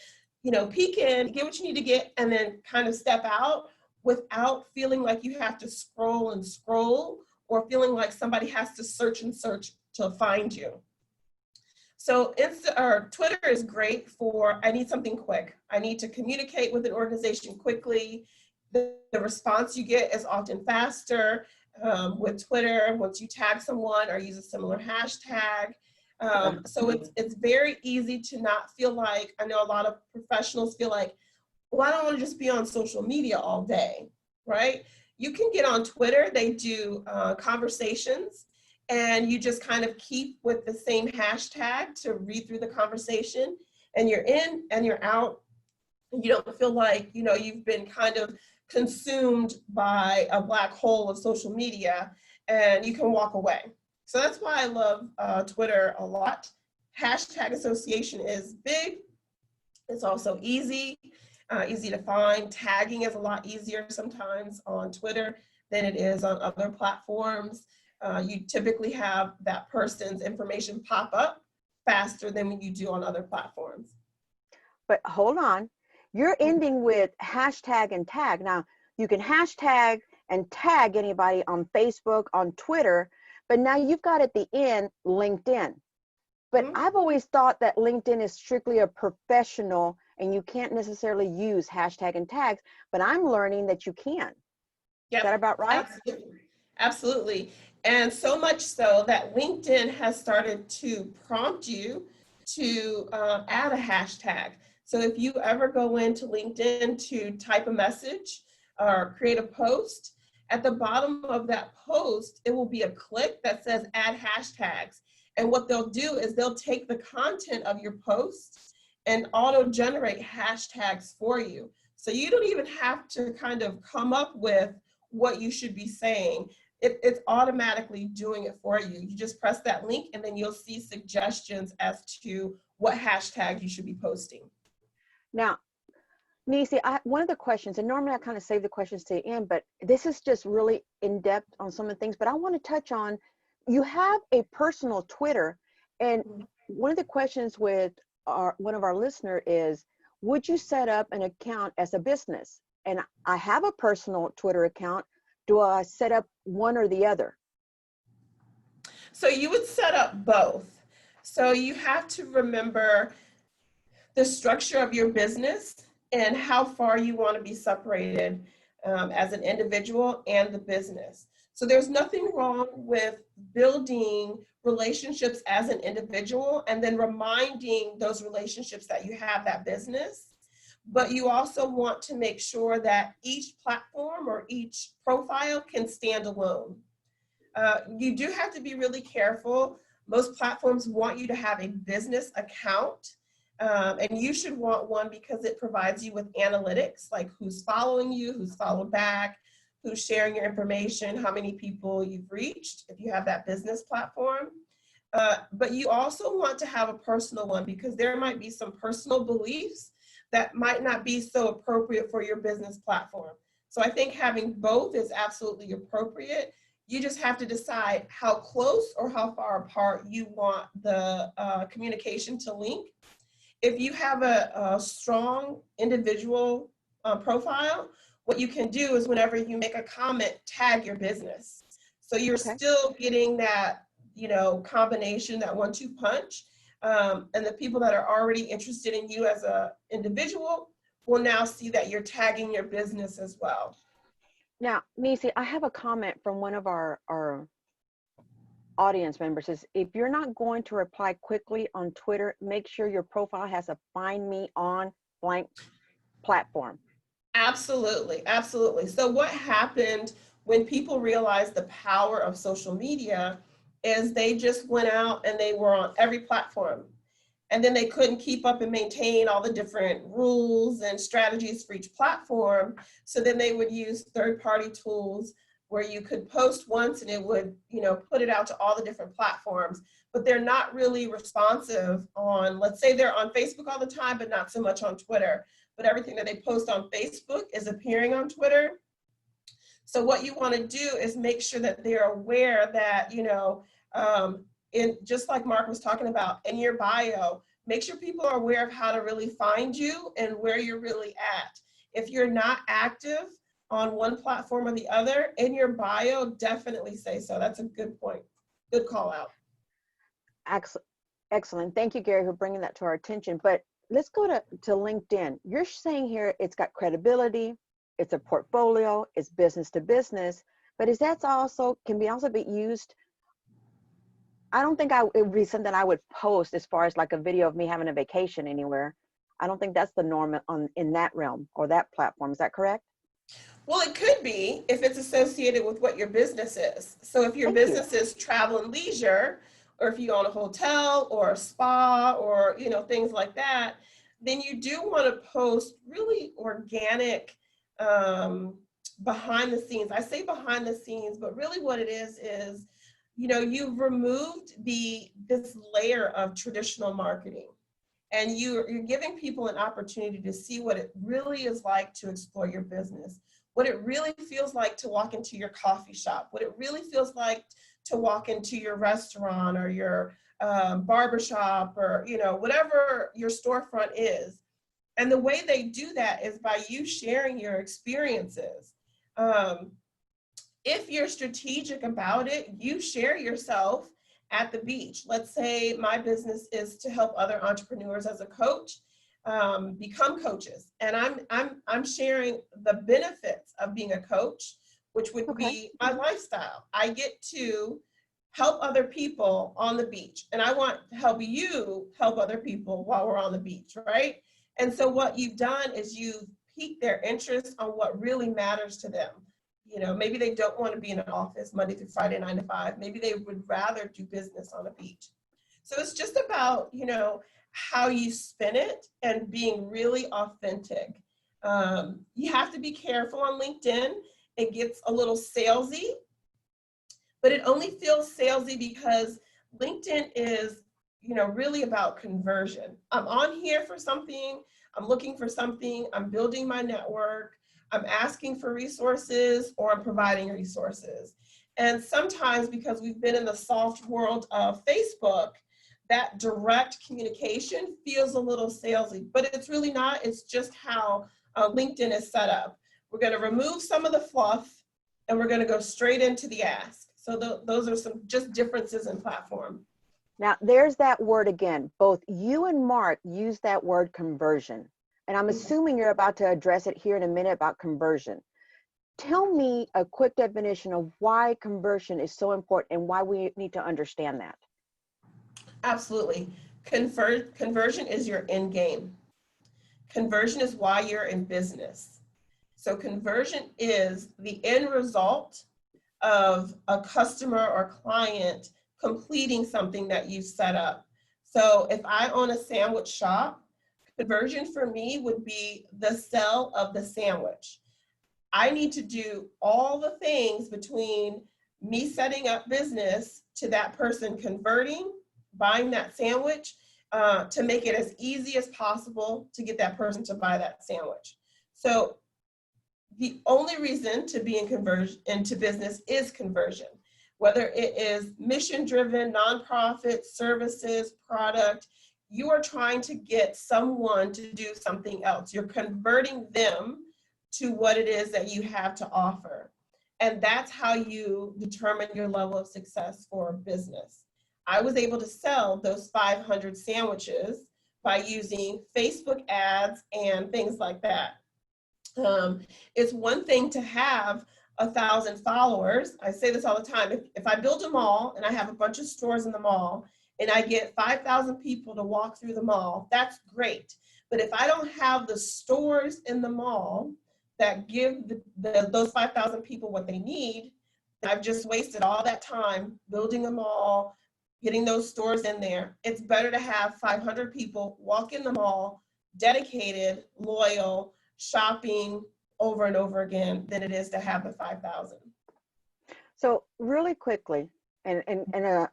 peek in, get what you need to get, and then kind of step out without feeling like you have to scroll and scroll, or feeling like somebody has to search and search to find you. So Twitter is great for, I need something quick. I need to communicate with an organization quickly. The response you get is often faster with Twitter once you tag someone or use a similar hashtag. So it's very easy to not feel like, I know a lot of professionals feel like, well, I don't want to just be on social media all day, right? You can get on Twitter, they do conversations, and you just kind of keep with the same hashtag to read through the conversation, and you're in and you're out. You don't feel like, you've been kind of consumed by a black hole of social media, and you can walk away. So that's why I love Twitter a lot. Hashtag association is big. It's also easy to find. Tagging is a lot easier sometimes on Twitter than it is on other platforms. You typically have that person's information pop up faster than when you do on other platforms. But hold on, you're ending with hashtag and tag. Now, you can hashtag and tag anybody on Facebook, on Twitter, but now you've got at the end LinkedIn. But I've always thought that LinkedIn is strictly a professional and you can't necessarily use hashtag and tags, but I'm learning that you can. Yep. Is that about right? Absolutely. And so much so that LinkedIn has started to prompt you to add a hashtag. So if you ever go into LinkedIn to type a message or create a post, at the bottom of that post, it will be a click that says add hashtags. And what they'll do is they'll take the content of your post and auto-generate hashtags for you. So you don't even have to kind of come up with what you should be saying. It's automatically doing it for you. You just press that link and then you'll see suggestions as to what hashtag you should be posting. Now, Nisi, one of the questions, and normally I kind of save the questions to the end, but this is just really in depth on some of the things, but I want to touch on, you have a personal Twitter, and one of the questions with one of our listeners is, would you set up an account as a business? And I have a personal Twitter account. Do I set up one or the other? So you would set up both. So you have to remember the structure of your business and how far you want to be separated as an individual and the business. So there's nothing wrong with building relationships as an individual and then reminding those relationships that you have that business. But you also want to make sure that each platform or each profile can stand alone. You do have to be really careful. Most platforms want you to have a business account. And you should want one because it provides you with analytics, like who's following you, who's followed back, who's sharing your information, how many people you've reached, if you have that business platform. But you also want to have a personal one because there might be some personal beliefs that might not be so appropriate for your business platform. So I think having both is absolutely appropriate. You just have to decide how close or how far apart you want the communication to link. If you have a strong individual profile, what you can do is whenever you make a comment, tag your business. So you're Okay. still getting that, combination, that 1-2 punch. And the people that are already interested in you as an individual will now see that you're tagging your business as well. Now, Nisi, I have a comment from one of our audience members. Says, if you're not going to reply quickly on Twitter, make sure your profile has a find me on blank platform. Absolutely, absolutely. So what happened when people realized the power of social media is they just went out and they were on every platform. And then they couldn't keep up and maintain all the different rules and strategies for each platform. So then they would use third-party tools where you could post once and it would, put it out to all the different platforms, but they're not really responsive on, let's say they're on Facebook all the time, but not so much on Twitter. But everything that they post on Facebook is appearing on Twitter. So what you want to do is make sure that they're aware that, just like Mark was talking about, in your bio, make sure people are aware of how to really find you and where you're really at. If you're not active on one platform or the other, in your bio, definitely say so. That's a good point. Good call out. Excellent. Thank you, Gary, for bringing that to our attention. But let's go to LinkedIn. You're saying here it's got credibility, it's a portfolio, it's business to business, but is that also can also be used? I don't think it would be something I would post as far as like a video of me having a vacation anywhere. I don't think that's the norm in that realm or that platform. Is that correct? Well, it could be if it's associated with what your business is. So if your business is travel and leisure, or if you own a hotel or a spa or, things like that, then you do want to post really organic behind the scenes. I say behind the scenes, but really what it is, you've removed this layer of traditional marketing. And you're giving people an opportunity to see what it really is like to explore your business, what it really feels like to walk into your coffee shop, what it really feels like to walk into your restaurant or your barbershop or, whatever your storefront is. And the way they do that is by you sharing your experiences. If you're strategic about it, you share yourself at the beach. Let's say my business is to help other entrepreneurs as a coach become coaches, and I'm sharing the benefits of being a coach, which would be my lifestyle. I get to help other people on the beach, and I want to help you help other people while we're on the beach, right? And so what you've done is you've piqued their interest on what really matters to them. Maybe they don't want to be in an office Monday through Friday, 9 to 5. Maybe they would rather do business on a beach. So it's just about, how you spin it and being really authentic. You have to be careful on LinkedIn. It gets a little salesy, but it only feels salesy because LinkedIn is, really about conversion. I'm on here for something. I'm looking for something. I'm building my network. I'm asking for resources or I'm providing resources. And sometimes because we've been in the soft world of Facebook, that direct communication feels a little salesy, but it's really not. It's just how LinkedIn is set up. We're going to remove some of the fluff and we're going to go straight into the ask. So those are some just differences in platform. Now, there's that word again. Both you and Mark use that word conversion. And I'm assuming you're about to address it here in a minute about conversion. Tell me a quick definition of why conversion is so important and why we need to understand that. Absolutely. Conversion is your end game. Conversion is why you're in business. So conversion is the end result of a customer or client completing something that you set up. So if I own a sandwich shop, conversion for me would be the sale of the sandwich. I need to do all the things between me setting up business to that person converting, buying that sandwich, to make it as easy as possible to get that person to buy that sandwich. So the only reason to be into business is conversion, whether it is mission-driven, nonprofit, services, product. You are trying to get someone to do something else. You're converting them to what it is that you have to offer. And that's how you determine your level of success for business. I was able to sell those 500 sandwiches by using Facebook ads and things like that. It's one thing to have 1,000 followers. I say this all the time. If I build a mall and I have a bunch of stores in the mall and I get 5,000 people to walk through the mall, that's great. But if I don't have the stores in the mall that give those 5,000 people what they need, I've just wasted all that time building a mall, getting those stores in there. It's better to have 500 people walk in the mall, dedicated, loyal, shopping over and over again than it is to have the 5,000. So really quickly, and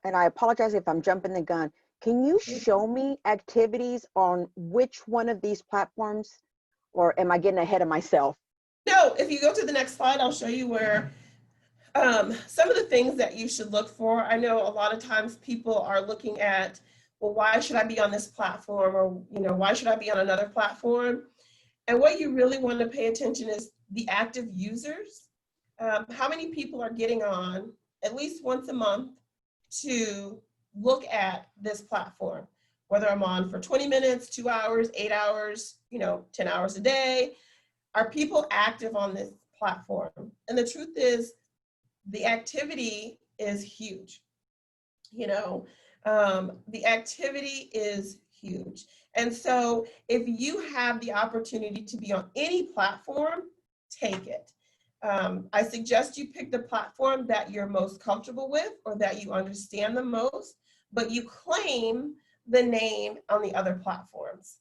I apologize if I'm jumping the gun, can you show me activities on which one of these platforms, or am I getting ahead of myself? No, if you go to the next slide, I'll show you where some of the things that you should look for. I know a lot of times people are looking at, well, why should I be on this platform? Or, why should I be on another platform? And what you really want to pay attention is the active users. How many people are getting on at least once a month to look at this platform? Whether I'm on for 20 minutes, 2 hours, 8 hours, 10 hours a day. Are people active on this platform? And the truth is, the activity is huge. The activity is huge. And so if you have the opportunity to be on any platform, take it. I suggest you pick the platform that you're most comfortable with or that you understand the most, but you claim the name on the other platforms.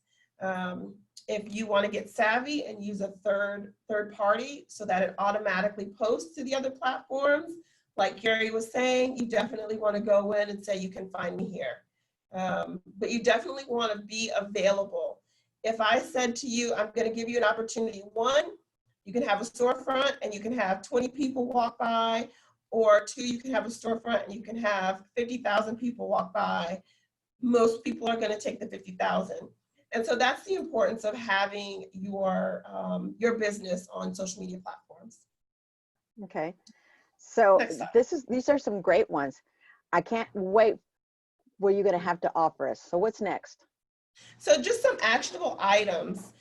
If you want to get savvy and use a third party so that it automatically posts to the other platforms, like Gary was saying, you definitely want to go in and say, you can find me here. But you definitely want to be available. If I said to you, I'm going to give you an opportunity, one, you can have a storefront and you can have 20 people walk by, or two, you can have a storefront and you can have 50,000 people walk by. Most people are going to take the 50,000. And so that's the importance of having your business on social media platforms. Okay. So these are some great ones. I can't wait what you're going to have to offer us. So what's next? So just some actionable items.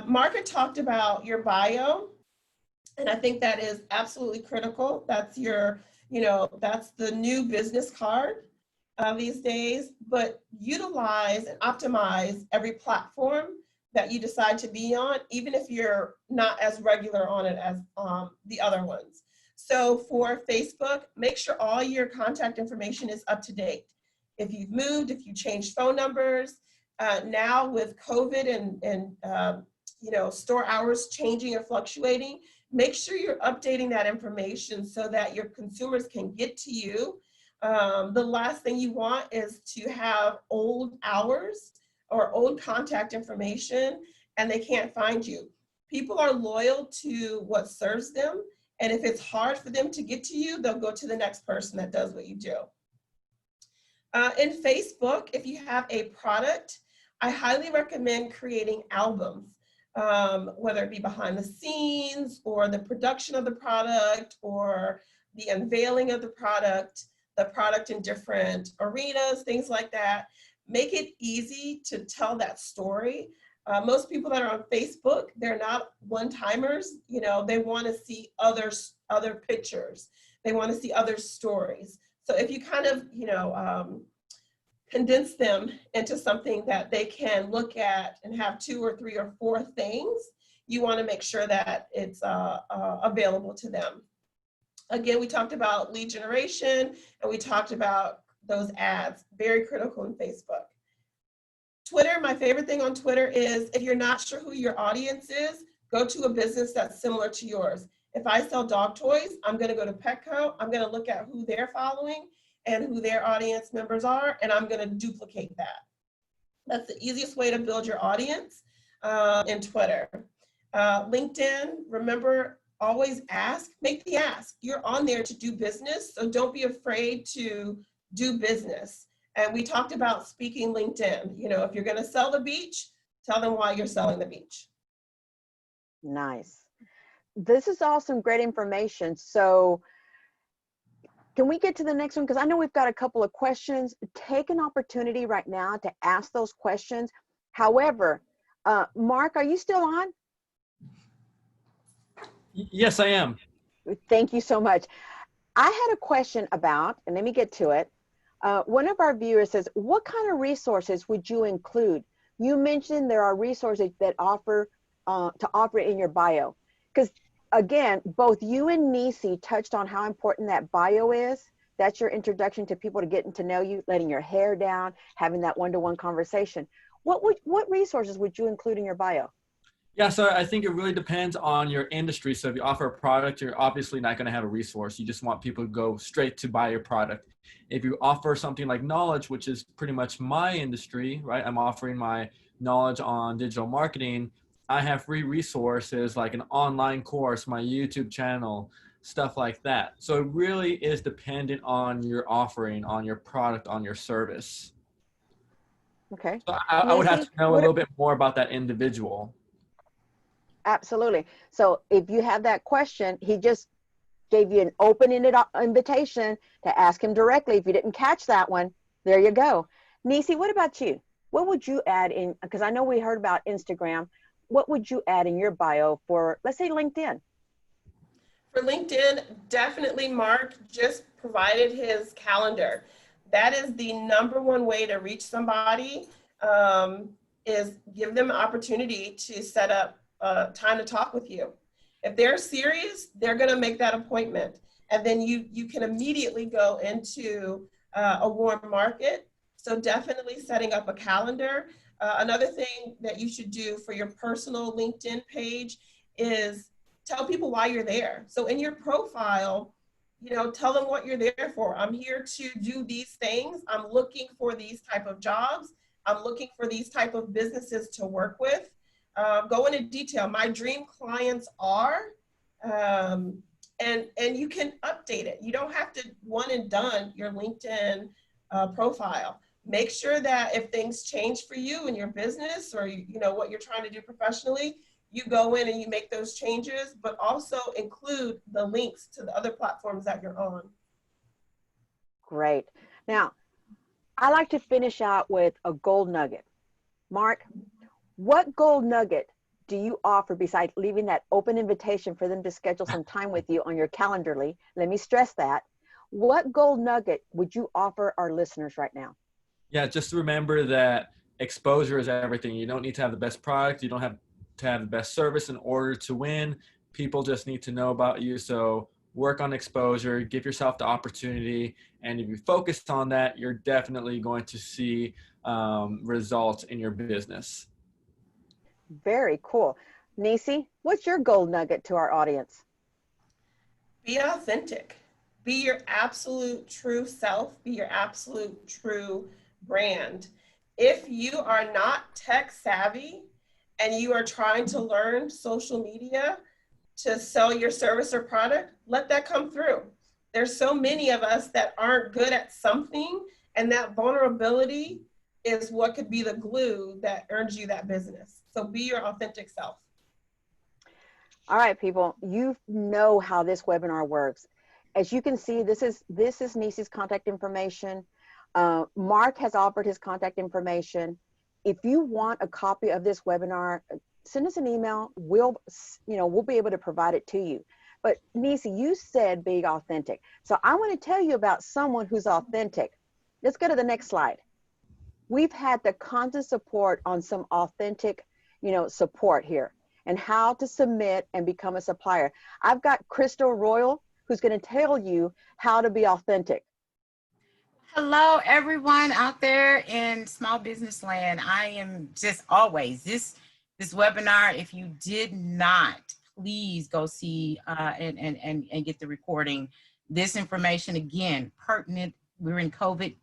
Mark had talked about your bio, and I think that is absolutely critical. That's that's the new business card these days, but utilize and optimize every platform that you decide to be on, even if you're not as regular on it as the other ones. So for Facebook, make sure all your contact information is up to date. If you've moved, if you changed phone numbers, now with COVID and store hours changing or fluctuating, make sure you're updating that information so that your consumers can get to you. The last thing you want is to have old hours or old contact information and they can't find you. People are loyal to what serves them. And if it's hard for them to get to you, they'll go to the next person that does what you do. In Facebook, if you have a product, I highly recommend creating albums, whether it be behind the scenes or the production of the product or the unveiling of the product in different arenas, things like that. Make it easy to tell that story. Most people that are on Facebook, they're not one-timers. They want to see other pictures. They want to see other stories. So if you kind of, condense them into something that they can look at and have 2 or 3 or 4 things, you want to make sure that it's available to them. Again, we talked about lead generation and we talked about those ads, very critical in Facebook. Twitter, my favorite thing on Twitter is if you're not sure who your audience is, go to a business that's similar to yours. If I sell dog toys, I'm going to go to Petco. I'm going to look at who they're following and who their audience members are, and I'm going to duplicate that. That's the easiest way to build your audience in Twitter. LinkedIn, remember, always ask, make the ask. You're on there to do business, so don't be afraid to do business. And we talked about speaking LinkedIn. If you're going to sell the beach, tell them why you're selling the beach. Nice. this is all some great information. So can we get to the next one? Because I know we've got a couple of questions. Take an opportunity right now to ask those questions. However, Mark, are you still on? Yes, I am. Thank you so much. I had a question about, and let me get to it. One of our viewers says, what kind of resources would you include? You mentioned there are resources that offer to offer in your bio. Because again, both you and Nisi touched on how important that bio is. That's your introduction to people to getting to know you, letting your hair down, having that one-to-one conversation. What resources would you include in your bio? Yeah, so I think it really depends on your industry. So if you offer a product, you're obviously not going to have a resource. You just want people to go straight to buy your product. If you offer something like knowledge, which is pretty much my industry, right? I'm offering my knowledge on digital marketing. I have free resources like an online course, my YouTube channel, stuff like that. So it really is dependent on your offering, on your product, on your service. Okay. So I would have Nisi, to know a little bit more about that individual. Absolutely. So if you have that question, he just gave you an open-ended invitation to ask him directly. If you didn't catch that one, there you go. Nisi, what about you? What would you add in, because I know we heard about Instagram. What would you add in your bio for, let's say, LinkedIn? For LinkedIn, definitely Mark just provided his calendar. That is the #1 way to reach somebody, is give them an opportunity to set up time to talk with you. If they're serious, they're going to make that appointment. And then you can immediately go into a warm market. So definitely setting up a calendar. Another thing that you should do for your personal LinkedIn page is tell people why you're there. So in your profile, tell them what you're there for. I'm here to do these things. I'm looking for these type of jobs. I'm looking for these type of businesses to work with. Go into detail. My dream clients are, and you can update it. You don't have to one and done your LinkedIn profile. Make sure that if things change for you in your business or what you're trying to do professionally, you go in and you make those changes, but also include the links to the other platforms that you're on. Great. Now, I like to finish out with a gold nugget. Mark, what gold nugget do you offer besides leaving that open invitation for them to schedule some time with you on your Calendarly? Let me stress that. What gold nugget would you offer our listeners right now? Yeah, just remember that exposure is everything. You don't need to have the best product. You don't have to have the best service in order to win. People just need to know about you. So work on exposure, give yourself the opportunity. And if you focus on that, you're definitely going to see results in your business. Very cool. Nisi, what's your gold nugget to our audience? Be authentic. Be your absolute true self. Be your absolute true brand. If you are not tech savvy and you are trying to learn social media to sell your service or product, let that come through. There's so many of us that aren't good at something, and that vulnerability is what could be the glue that earns you that business. So be your authentic self. All right, people, you know how this webinar works. As you can see, this is Nisi's contact information. Mark has offered his contact information. If you want a copy of this webinar, send us an email. We'll be able to provide it to you. But Nisi, you said being authentic. So I want to tell you about someone who's authentic. Let's go to the next slide. We've had the constant support on some authentic, support here and how to submit and become a supplier. I've got Crystal Royal, who's going to tell you how to be authentic. Hello, everyone out there in small business land. I am just always this webinar. If you did not, please go see and get the recording. This information, again, pertinent. We're in COVID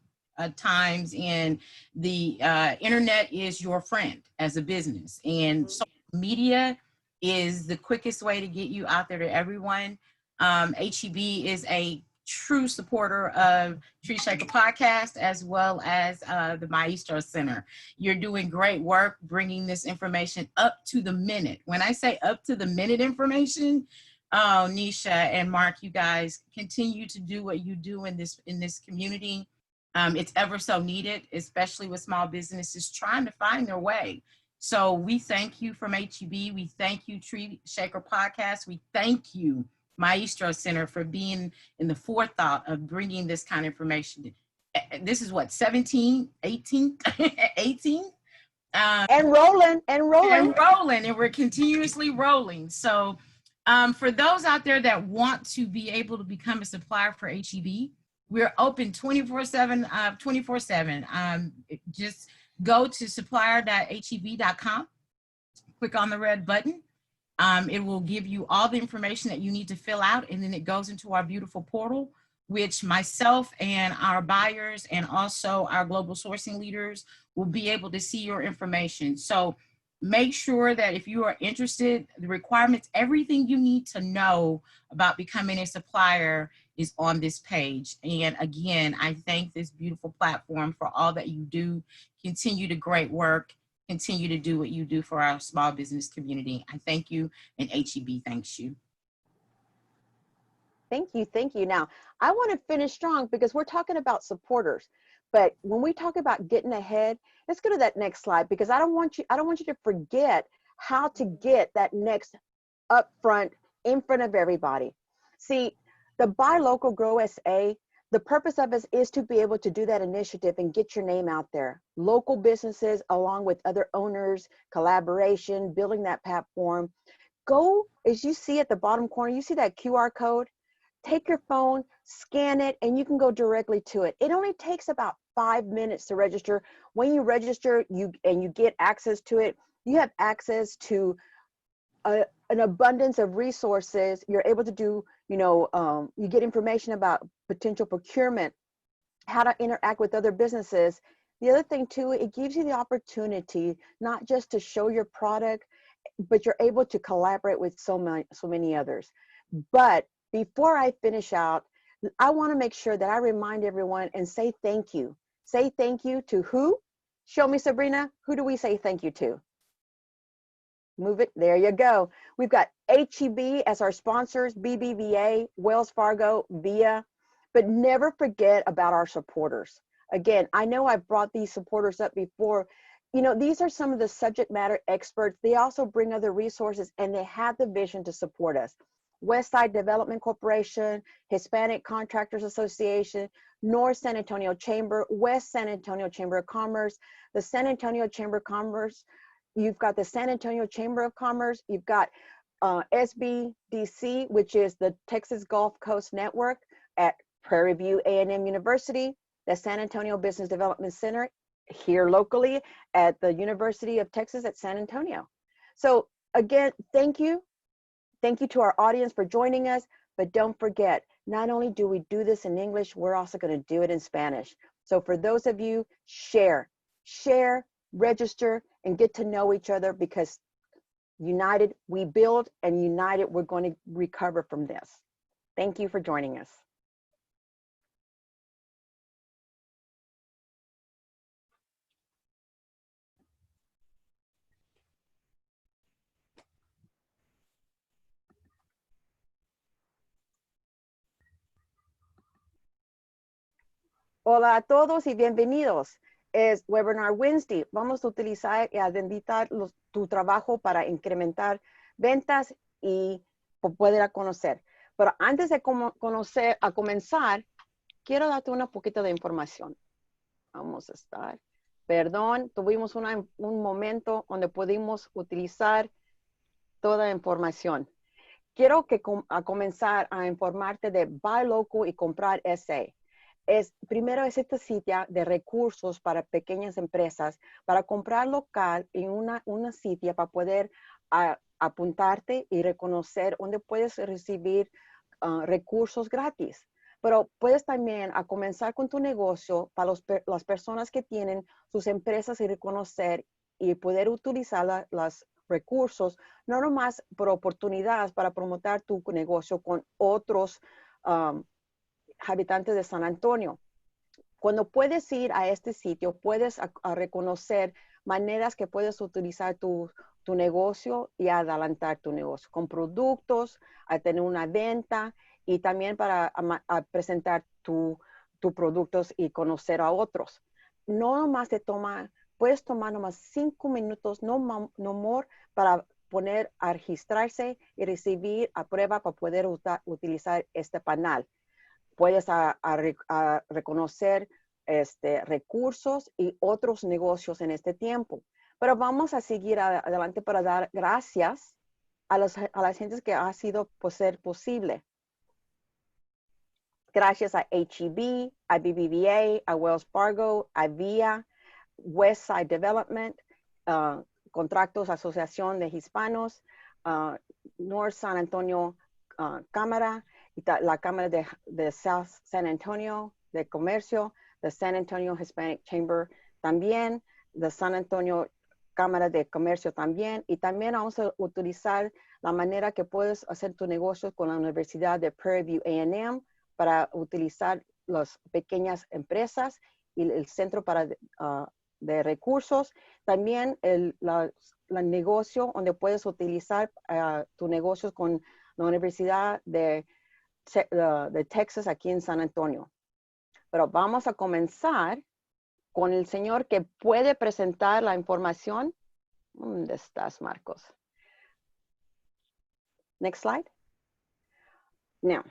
times, and the internet is your friend as a business, and social media is the quickest way to get you out there to everyone. HEB is a true supporter of Tree Shaker Podcast, as well as the Maestro Center. You're doing great work bringing this information up to the minute. When I say up to the minute information, oh, Nisha and Mark, you guys continue to do what you do in this community. It's ever so needed, especially with small businesses trying to find their way. So we thank you from HEB. We thank you, Tree Shaker Podcast. We thank you, Maestro Center, for being in the forethought of bringing this kind of information. This is what, 17, 18, 18? And rolling. And we're continuously rolling. So for those out there that want to be able to become a supplier for HEB, we're open 24/7. Just go to supplier.heb.com, click on the red button. It will give you all the information that you need to fill out, and then it goes into our beautiful portal, which myself and our buyers and also our global sourcing leaders will be able to see your information. So make sure that if you are interested, the requirements, everything you need to know about becoming a supplier is on this page. And again, I thank this beautiful platform for all that you do. Continue the great work. Continue to do what you do for our small business community. I thank you, and HEB thanks you. Thank you. Thank you. Now, I want to finish strong because we're talking about supporters. But when we talk about getting ahead, let's go to that next slide, because I don't want you to forget how to get that next upfront in front of everybody. See, the Buy Local Grow SA, the purpose of it is to be able to do that initiative and get your name out there. Local businesses along with other owners, collaboration, building that platform. Go, as you see at the bottom corner, you see that QR code? Take your phone, scan it, and you can go directly to it. It only takes about 5 minutes to register. When you register, you get access to it. You have access to an abundance of resources. You're able to do, you get information about potential procurement, how to interact with other businesses. The other thing too, it gives you the opportunity not just to show your product, but you're able to collaborate with so many others. But before I finish out, I want to make sure that I remind everyone and say thank you. Say thank you to who? Show me, Sabrina. Who do we say thank you to? Move it. There you go. We've got HEB as our sponsors, BBVA, Wells Fargo, VIA, but never forget about our supporters. Again, I know I've brought these supporters up before. These are some of the subject matter experts. They also bring other resources, and they have the vision to support us. Westside Development Corporation, Hispanic Contractors Association, North San Antonio Chamber, West San Antonio Chamber of Commerce, the San Antonio Chamber of Commerce. You've got the San Antonio Chamber of Commerce. You've got SBDC, which is the Texas Gulf Coast Network at Prairie View A&M University, the San Antonio Business Development Center here locally at the University of Texas at San Antonio. So again, thank you. Thank you to our audience for joining us, but don't forget, not only do we do this in English, we're also going to do it in Spanish. So for those of you, share, register, and get to know each other, because united we build, and united we're going to recover from this. Thank you for joining us. Hola a todos y bienvenidos. Es Webinar Wednesday. Vamos a utilizar y a invitar tu trabajo para incrementar ventas y poder conocer. Pero antes de comenzar, quiero darte una poquito de información. Vamos a estar. Perdón, tuvimos un momento donde pudimos utilizar toda la información. Quiero comenzar a informarte de Buy Local y Comprar SA. Primero es esta sitio de recursos para pequeñas empresas, para comprar local en una sitio para poder apuntarte y reconocer dónde puedes recibir recursos gratis. Pero puedes también comenzar con tu negocio para las personas que tienen sus empresas y reconocer y poder utilizar los recursos, no nomás por oportunidades para promover tu negocio con otros habitantes de San Antonio. Cuando puedes ir a este sitio, puedes a reconocer maneras que puedes utilizar tu negocio y adelantar tu negocio con productos, a tener una venta y también para a presentar tus productos y conocer a otros. No nomás puedes tomar nomás 5 minutos, no more, para poner a registrarse y recibir a prueba para poder utilizar este panel. Puedes reconocer recursos y otros negocios en este tiempo. Pero vamos a seguir adelante para dar gracias a las gentes que ha sido ser posible. Gracias a HEB, a BBVA, a Wells Fargo, a VIA, Westside Development, Contratos Asociación de Hispanos, North San Antonio Cámara, y la Cámara de South San Antonio de Comercio, the San Antonio Hispanic Chamber también, the San Antonio Cámara de Comercio también, y también vamos a utilizar la manera que puedes hacer tu negocio con la Universidad de Prairie View A&M para utilizar las pequeñas empresas y el Centro de Recursos. También el negocio donde puedes utilizar tu negocio con la Universidad de Texas aquí en San Antonio. Pero vamos a comenzar con el señor que puede presentar la información. ¿Dónde estás, Marcos? Next slide. Now,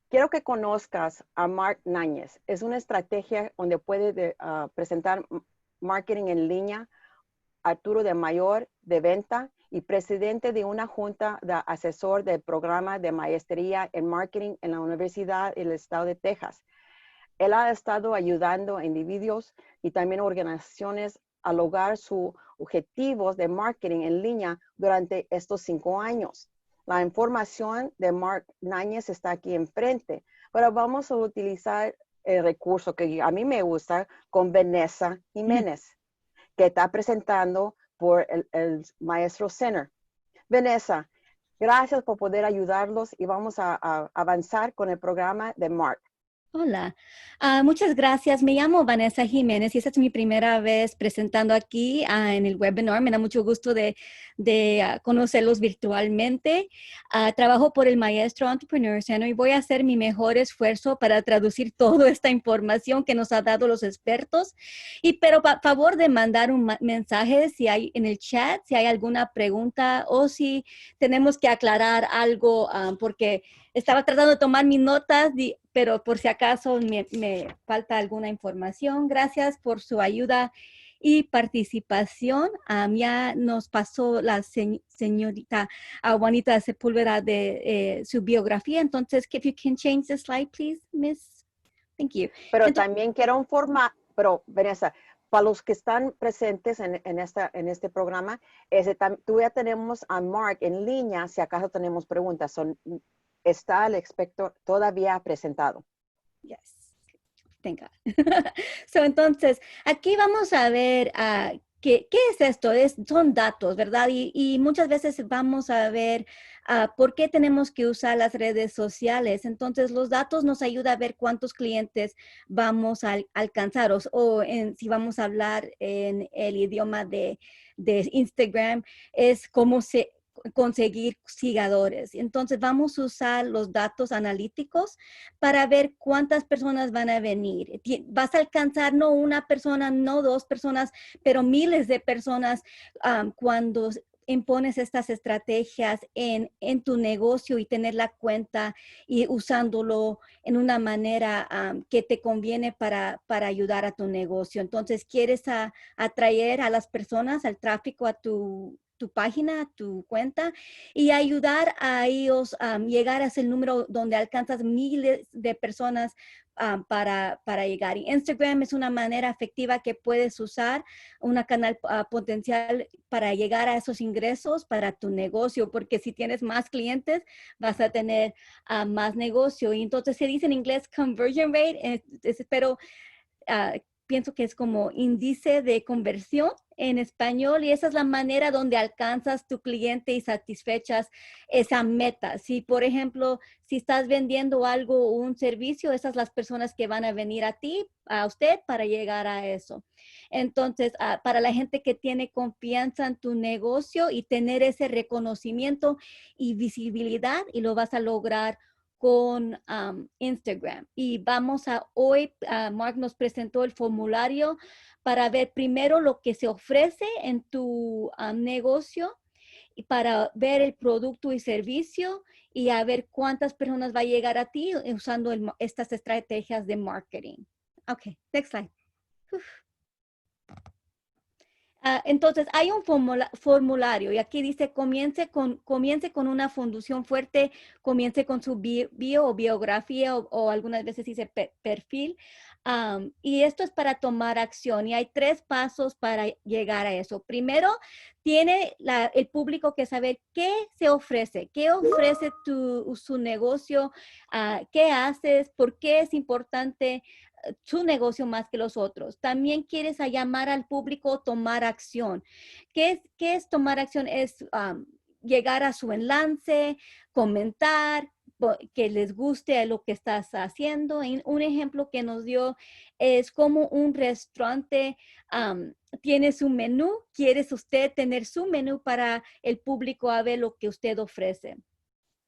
quiero que conozcas a Mark Náñez. Es una estrategia donde puede presentar marketing en línea, Arturo de Mayor de Venta y presidente de una junta de asesor del programa de maestría en marketing en la Universidad del Estado de Texas. Él ha estado ayudando a individuos y también organizaciones a lograr sus objetivos de marketing en línea durante estos 5 años. La información de Mark Náñez está aquí enfrente, pero vamos a utilizar el recurso que a mí me gusta con Vanessa Jiménez, que está presentando por el Maestro Center. Vanessa, gracias por poder ayudarlos y vamos a avanzar con el programa de Mark. Hola, muchas gracias. Me llamo Vanessa Jiménez y esta es mi primera vez presentando aquí en el webinar. Me da mucho gusto de conocerlos virtualmente. Trabajo por el Maestro Entrepreneur Center y voy a hacer mi mejor esfuerzo para traducir toda esta información que nos ha dado los expertos. Pero por favor de mandar un mensaje si hay en el chat, si hay alguna pregunta o si tenemos que aclarar algo, porque estaba tratando de tomar mis notas, pero por si acaso me falta alguna información. Gracias por su ayuda y participación. Ya nos pasó la señorita Juanita Sepúlveda de su biografía. Entonces, if you can change the slide, please, Miss. Thank you. Pero también quiero informar, pero Vanessa, para los que están presentes en este programa, todavía tenemos a Mark en línea, si acaso tenemos preguntas. Está el experto todavía presentado. Yes, thank God. Entonces, aquí vamos a ver ¿qué es esto? Son datos, ¿verdad? Y muchas veces vamos a ver por qué tenemos que usar las redes sociales. Entonces, los datos nos ayudan a ver cuántos clientes vamos a alcanzar si vamos a hablar en el idioma de Instagram, es cómo conseguir seguidores. Entonces vamos a usar los datos analíticos para ver cuántas personas van a venir. Vas a alcanzar no una persona, no 2 personas, pero miles de personas cuando impones estas estrategias en tu negocio y tener la cuenta y usándolo en una manera que te conviene para ayudar a tu negocio. Entonces quieres atraer a las personas, al tráfico a tu página, tu cuenta y ayudar a ellos llegar a ese número donde alcanzas miles de personas para llegar. Y Instagram es una manera efectiva que puedes usar, un canal potencial para llegar a esos ingresos para tu negocio, porque si tienes más clientes, vas a tener más negocio. Y entonces se dice en inglés conversion rate, espero pienso que es como índice de conversión en español, y esa es la manera donde alcanzas tu cliente y satisfechas esa meta. Si, por ejemplo, si estás vendiendo algo o un servicio, esas son las personas que van a venir a ti, a usted, para llegar a eso. Entonces, para la gente que tiene confianza en tu negocio y tener ese reconocimiento y visibilidad, y lo vas a lograr con Instagram. Y vamos a hoy, Mark nos presentó el formulario para ver primero lo que se ofrece en tu negocio, y para ver el producto y servicio, y a ver cuántas personas va a llegar a ti usando estas estrategias de marketing. Ok, next slide. Uf. Entonces, hay un formulario y aquí dice comience con una fundación fuerte, comience con su bio o biografía o algunas veces dice perfil. Y esto es para tomar acción y hay 3 pasos para llegar a eso. Primero, tiene el público que saber qué se ofrece, qué ofrece su negocio, qué haces, por qué es importante su negocio más que los otros. También quieres llamar al público, tomar acción. ¿Qué es tomar acción? Es llegar a su enlace, comentar, que les guste lo que estás haciendo. Y un ejemplo que nos dio es como un restaurante tiene su menú. ¿Quieres usted tener su menú para el público a ver lo que usted ofrece?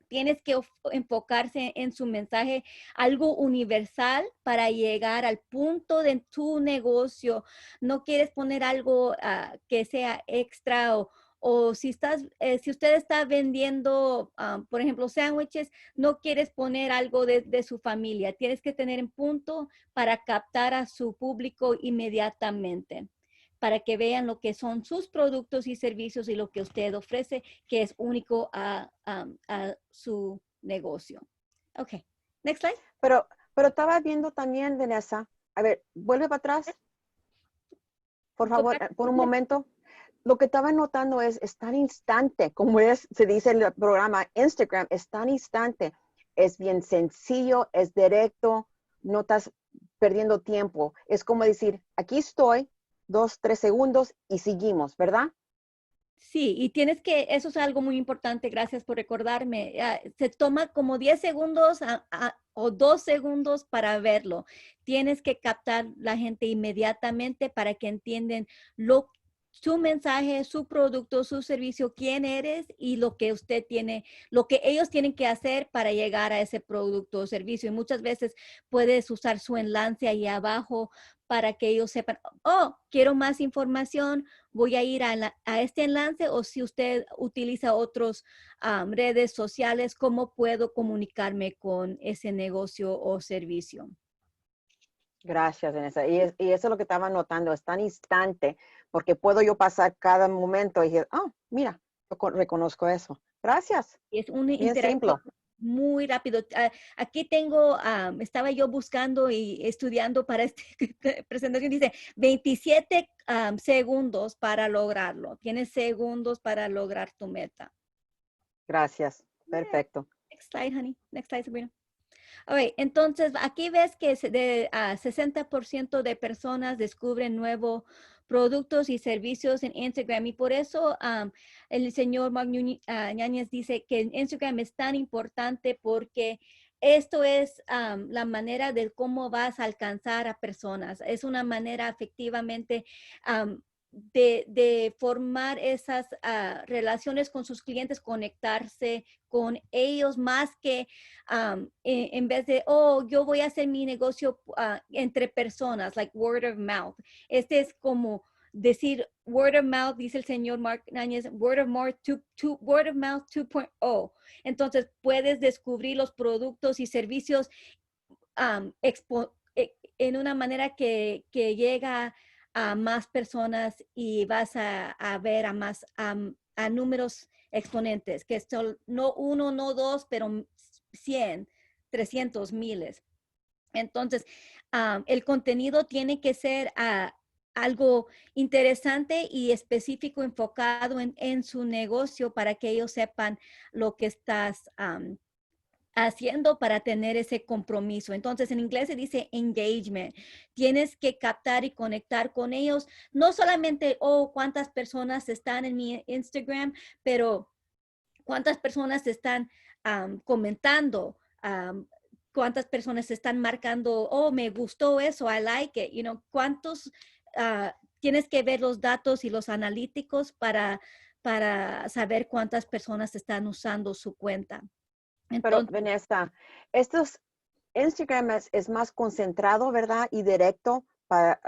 Tienes que enfocarse en su mensaje, algo universal para llegar al punto de tu negocio. No quieres poner algo que sea extra o si usted está vendiendo, por ejemplo, sándwiches, no quieres poner algo de su familia. Tienes que tener en punto para captar a su público inmediatamente, para que vean lo que son sus productos y servicios y lo que usted ofrece, que es único a su negocio. Ok, next slide. Pero estaba viendo también, Vanessa, a ver, vuelve para atrás, por favor, por un momento. Lo que estaba notando es tan instante, como se dice en el programa Instagram, es tan instante. Es bien sencillo, es directo, no estás perdiendo tiempo. Es como decir, aquí estoy, 2, 3 segundos y seguimos, ¿verdad? Sí, y eso es algo muy importante, gracias por recordarme. Se toma como 10 segundos o 2 segundos para verlo. Tienes que captar la gente inmediatamente para que entiendan su mensaje, su producto, su servicio, quién eres y lo que usted tiene, lo que ellos tienen que hacer para llegar a ese producto o servicio. Y muchas veces puedes usar su enlace ahí abajo para que ellos sepan, oh, quiero más información, voy a ir a este enlace, o si usted utiliza otras redes sociales, ¿cómo puedo comunicarme con ese negocio o servicio? Gracias, Vanessa. Y eso es lo que estaba notando, es tan instante, porque puedo yo pasar cada momento y decir, oh, mira, yo reconozco eso. Gracias. Es una Bien simple. interacción muy rápido. Aquí tengo, estaba yo buscando y estudiando para esta presentación, dice 27 segundos para lograrlo. Tienes segundos para lograr tu meta. Gracias. Perfecto. Next slide, honey. Next slide, Sabrina. Okay, entonces aquí ves que 60% de personas descubren nuevos productos y servicios en Instagram, y por eso el señor Mark Ñañez dice que Instagram es tan importante, porque esto es la manera de cómo vas a alcanzar a personas. Es una manera efectivamente de formar esas relaciones con sus clientes, conectarse con ellos más que en vez de, oh, yo voy a hacer mi negocio entre personas, like word of mouth. Este es como decir word of mouth, dice el señor Mark Náñez, word of mouth 2.0. Entonces puedes descubrir los productos y servicios en una manera que llega a más personas, y vas a ver a números exponentes, que son no 1, no 2, pero 100, 300, miles. Entonces, el contenido tiene que ser algo interesante y específico, enfocado en su negocio, para que ellos sepan lo que estás haciendo para tener ese compromiso. Entonces, en inglés se dice engagement. Tienes que captar y conectar con ellos. No solamente, oh, cuántas personas están en mi Instagram, pero cuántas personas están comentando, cuántas personas están marcando, oh, me gustó eso, I like it, cuántos, tienes que ver los datos y los analíticos para saber cuántas personas están usando su cuenta. Pero, Entonces, Vanessa, estos Instagram es más concentrado, ¿verdad? Y directo para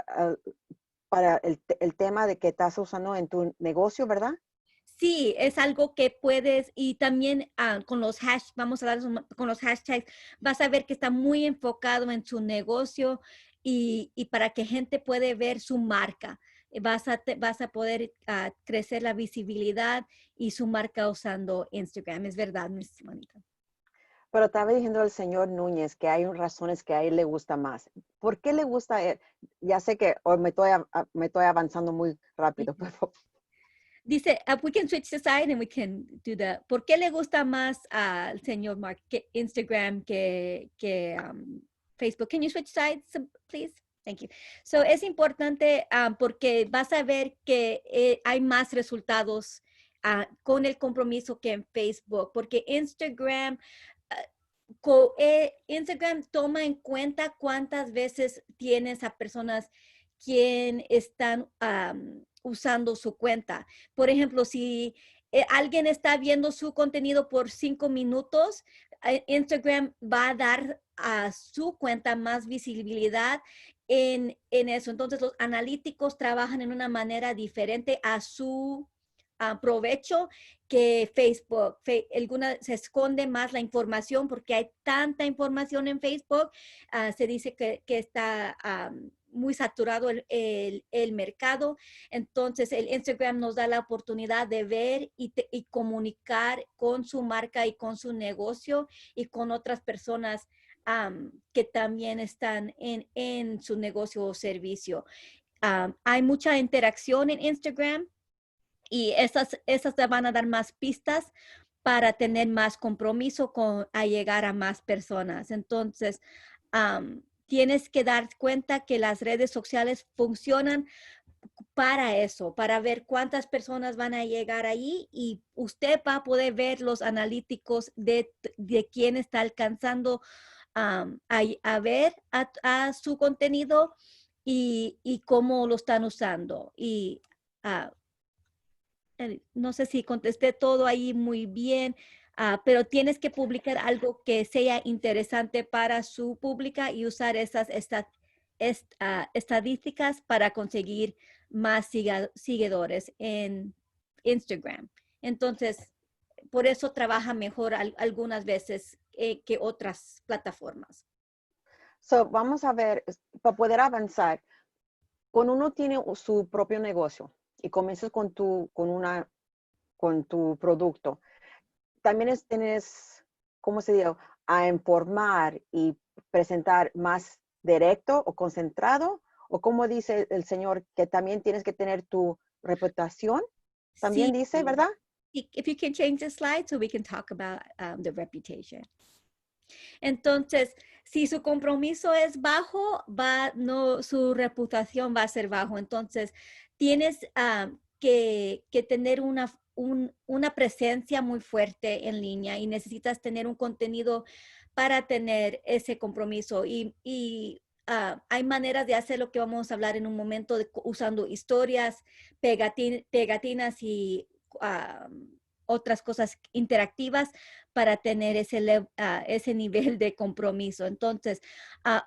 el tema de que estás usando en tu negocio, ¿verdad? sí, es algo que puedes, y también con los hashtags, vamos a dar con los hashtags, vas a ver que está muy enfocado en su negocio y para que gente puede ver su marca. Vas a poder crecer la visibilidad y su marca usando Instagram. Es verdad, Miss Mónica. Pero estaba diciendo el señor Núñez que hay razones que a él le gusta más. ¿Por qué le gusta a él? Ya sé que me estoy avanzando muy rápido, pero Dice, we can switch the side and we can do ¿por qué le gusta más al señor Mark que Instagram que Facebook? Can you switch sides, please? Thank you. So, es importante porque vas a ver que hay más resultados con el compromiso que en Facebook, porque Instagram, Instagram toma en cuenta cuántas veces tienes a personas quien están usando su cuenta. Por ejemplo, si alguien está viendo su contenido por 5 minutos, Instagram va a dar a su cuenta más visibilidad en eso. Entonces, los analíticos trabajan en una manera diferente a su provecho que Facebook. Se esconde más la información porque hay tanta información en Facebook. Se dice que está muy saturado el mercado. Entonces, el Instagram nos da la oportunidad de ver y comunicar con su marca y con su negocio y con otras personas que también están en su negocio o servicio. Hay mucha interacción en Instagram y esas te van a dar más pistas para tener más compromiso a llegar a más personas. Entonces, tienes que dar cuenta que las redes sociales funcionan para eso, para ver cuántas personas van a llegar ahí y usted va a poder ver los analíticos de quién está alcanzando a ver a su contenido y cómo lo están usando. Y no sé si contesté todo ahí muy bien, pero tienes que publicar algo que sea interesante para su pública y usar esas estadísticas para conseguir más seguidores en Instagram. Entonces, por eso trabaja mejor algunas veces que otras plataformas. so, vamos a ver, para poder avanzar, cuando uno tiene su propio negocio y comienzas con tu producto, también tienes, ¿cómo se dice? A informar y presentar más directo o concentrado, o como dice el señor, que también tienes que tener tu reputación, también Sí. dice, ¿verdad? If you can change the slide so we can talk about the reputation. Entonces, si su compromiso es bajo, su reputación va a ser bajo. Entonces, tienes que tener una presencia muy fuerte en línea y necesitas tener un contenido para tener ese compromiso. Y hay maneras de hacer lo que vamos a hablar en un momento, usando historias, pegatinas y otras cosas interactivas para tener ese nivel de compromiso. Entonces,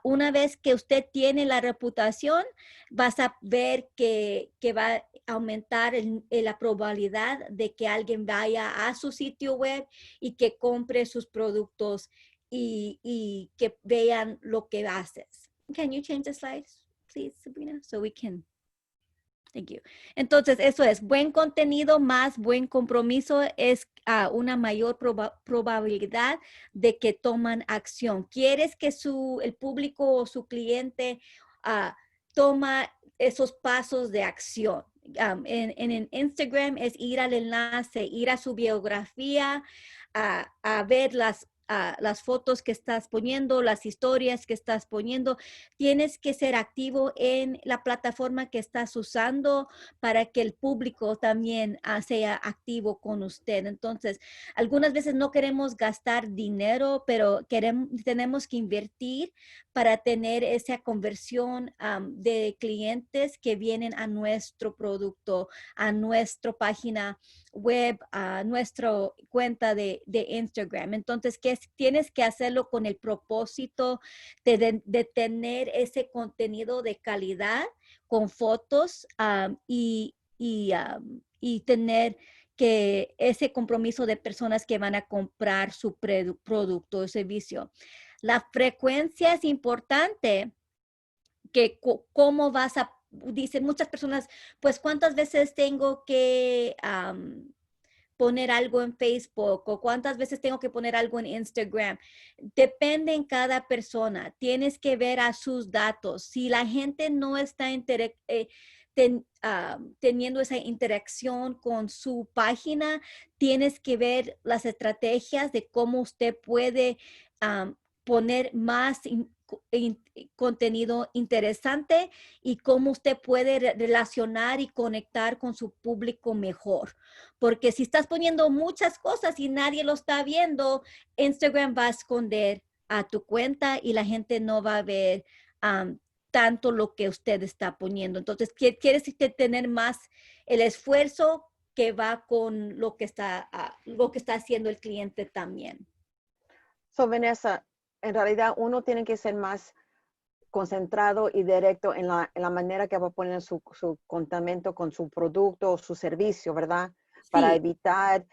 una vez que usted tiene la reputación, vas a ver que va a aumentar la probabilidad de que alguien vaya a su sitio web y que compre sus productos y que vean lo que haces. Can you change the slides, please, Sabrina, so we can... Thank you. Entonces, eso es buen contenido más buen compromiso, es una mayor probabilidad de que toman acción. ¿Quieres que el público o su cliente toma esos pasos de acción? En Instagram es ir al enlace, ir a su biografía, a ver las fotos que estás poniendo, las historias que estás poniendo. Tienes que ser activo en la plataforma que estás usando para que el público también sea activo con usted. Entonces, algunas veces no queremos gastar dinero, pero tenemos que invertir para tener esa conversión de clientes que vienen a nuestro producto, a nuestra página web, a nuestra cuenta de Instagram. Entonces, tienes que hacerlo con el propósito de tener ese contenido de calidad con fotos y tener que ese compromiso de personas que van a comprar su producto o servicio. La frecuencia es importante, que cómo vas a, dicen muchas personas, pues cuántas veces tengo que poner algo en Facebook o cuántas veces tengo que poner algo en Instagram. Depende en cada persona. Tienes que ver a sus datos. Si la gente no está teniendo esa interacción con su página, tienes que ver las estrategias de cómo usted puede poner más contenido interesante y cómo usted puede relacionar y conectar con su público mejor. Porque si estás poniendo muchas cosas y nadie lo está viendo, Instagram va a esconder a tu cuenta y la gente no va a ver tanto lo que usted está poniendo. Entonces, quieres tener más el esfuerzo que va con lo que está haciendo el cliente también. So, Vanessa, en realidad uno tiene que ser más concentrado y directo en la manera que va a poner su contenido con su producto o su servicio, ¿verdad? Sí. Para evitar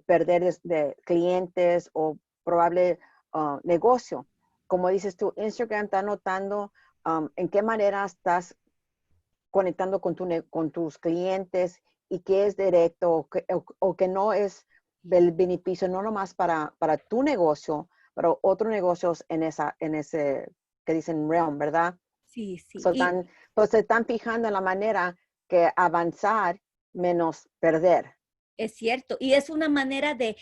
perder de clientes o probable negocio. Como dices tú, Instagram está notando en qué manera estás conectando con tus clientes y qué es directo o que no es del beneficio, no nomás para tu negocio, pero otros negocios en ese que dicen realm, ¿verdad? Sí, sí. Entonces están fijando en la manera que avanzar menos perder. Es cierto. Y es una manera de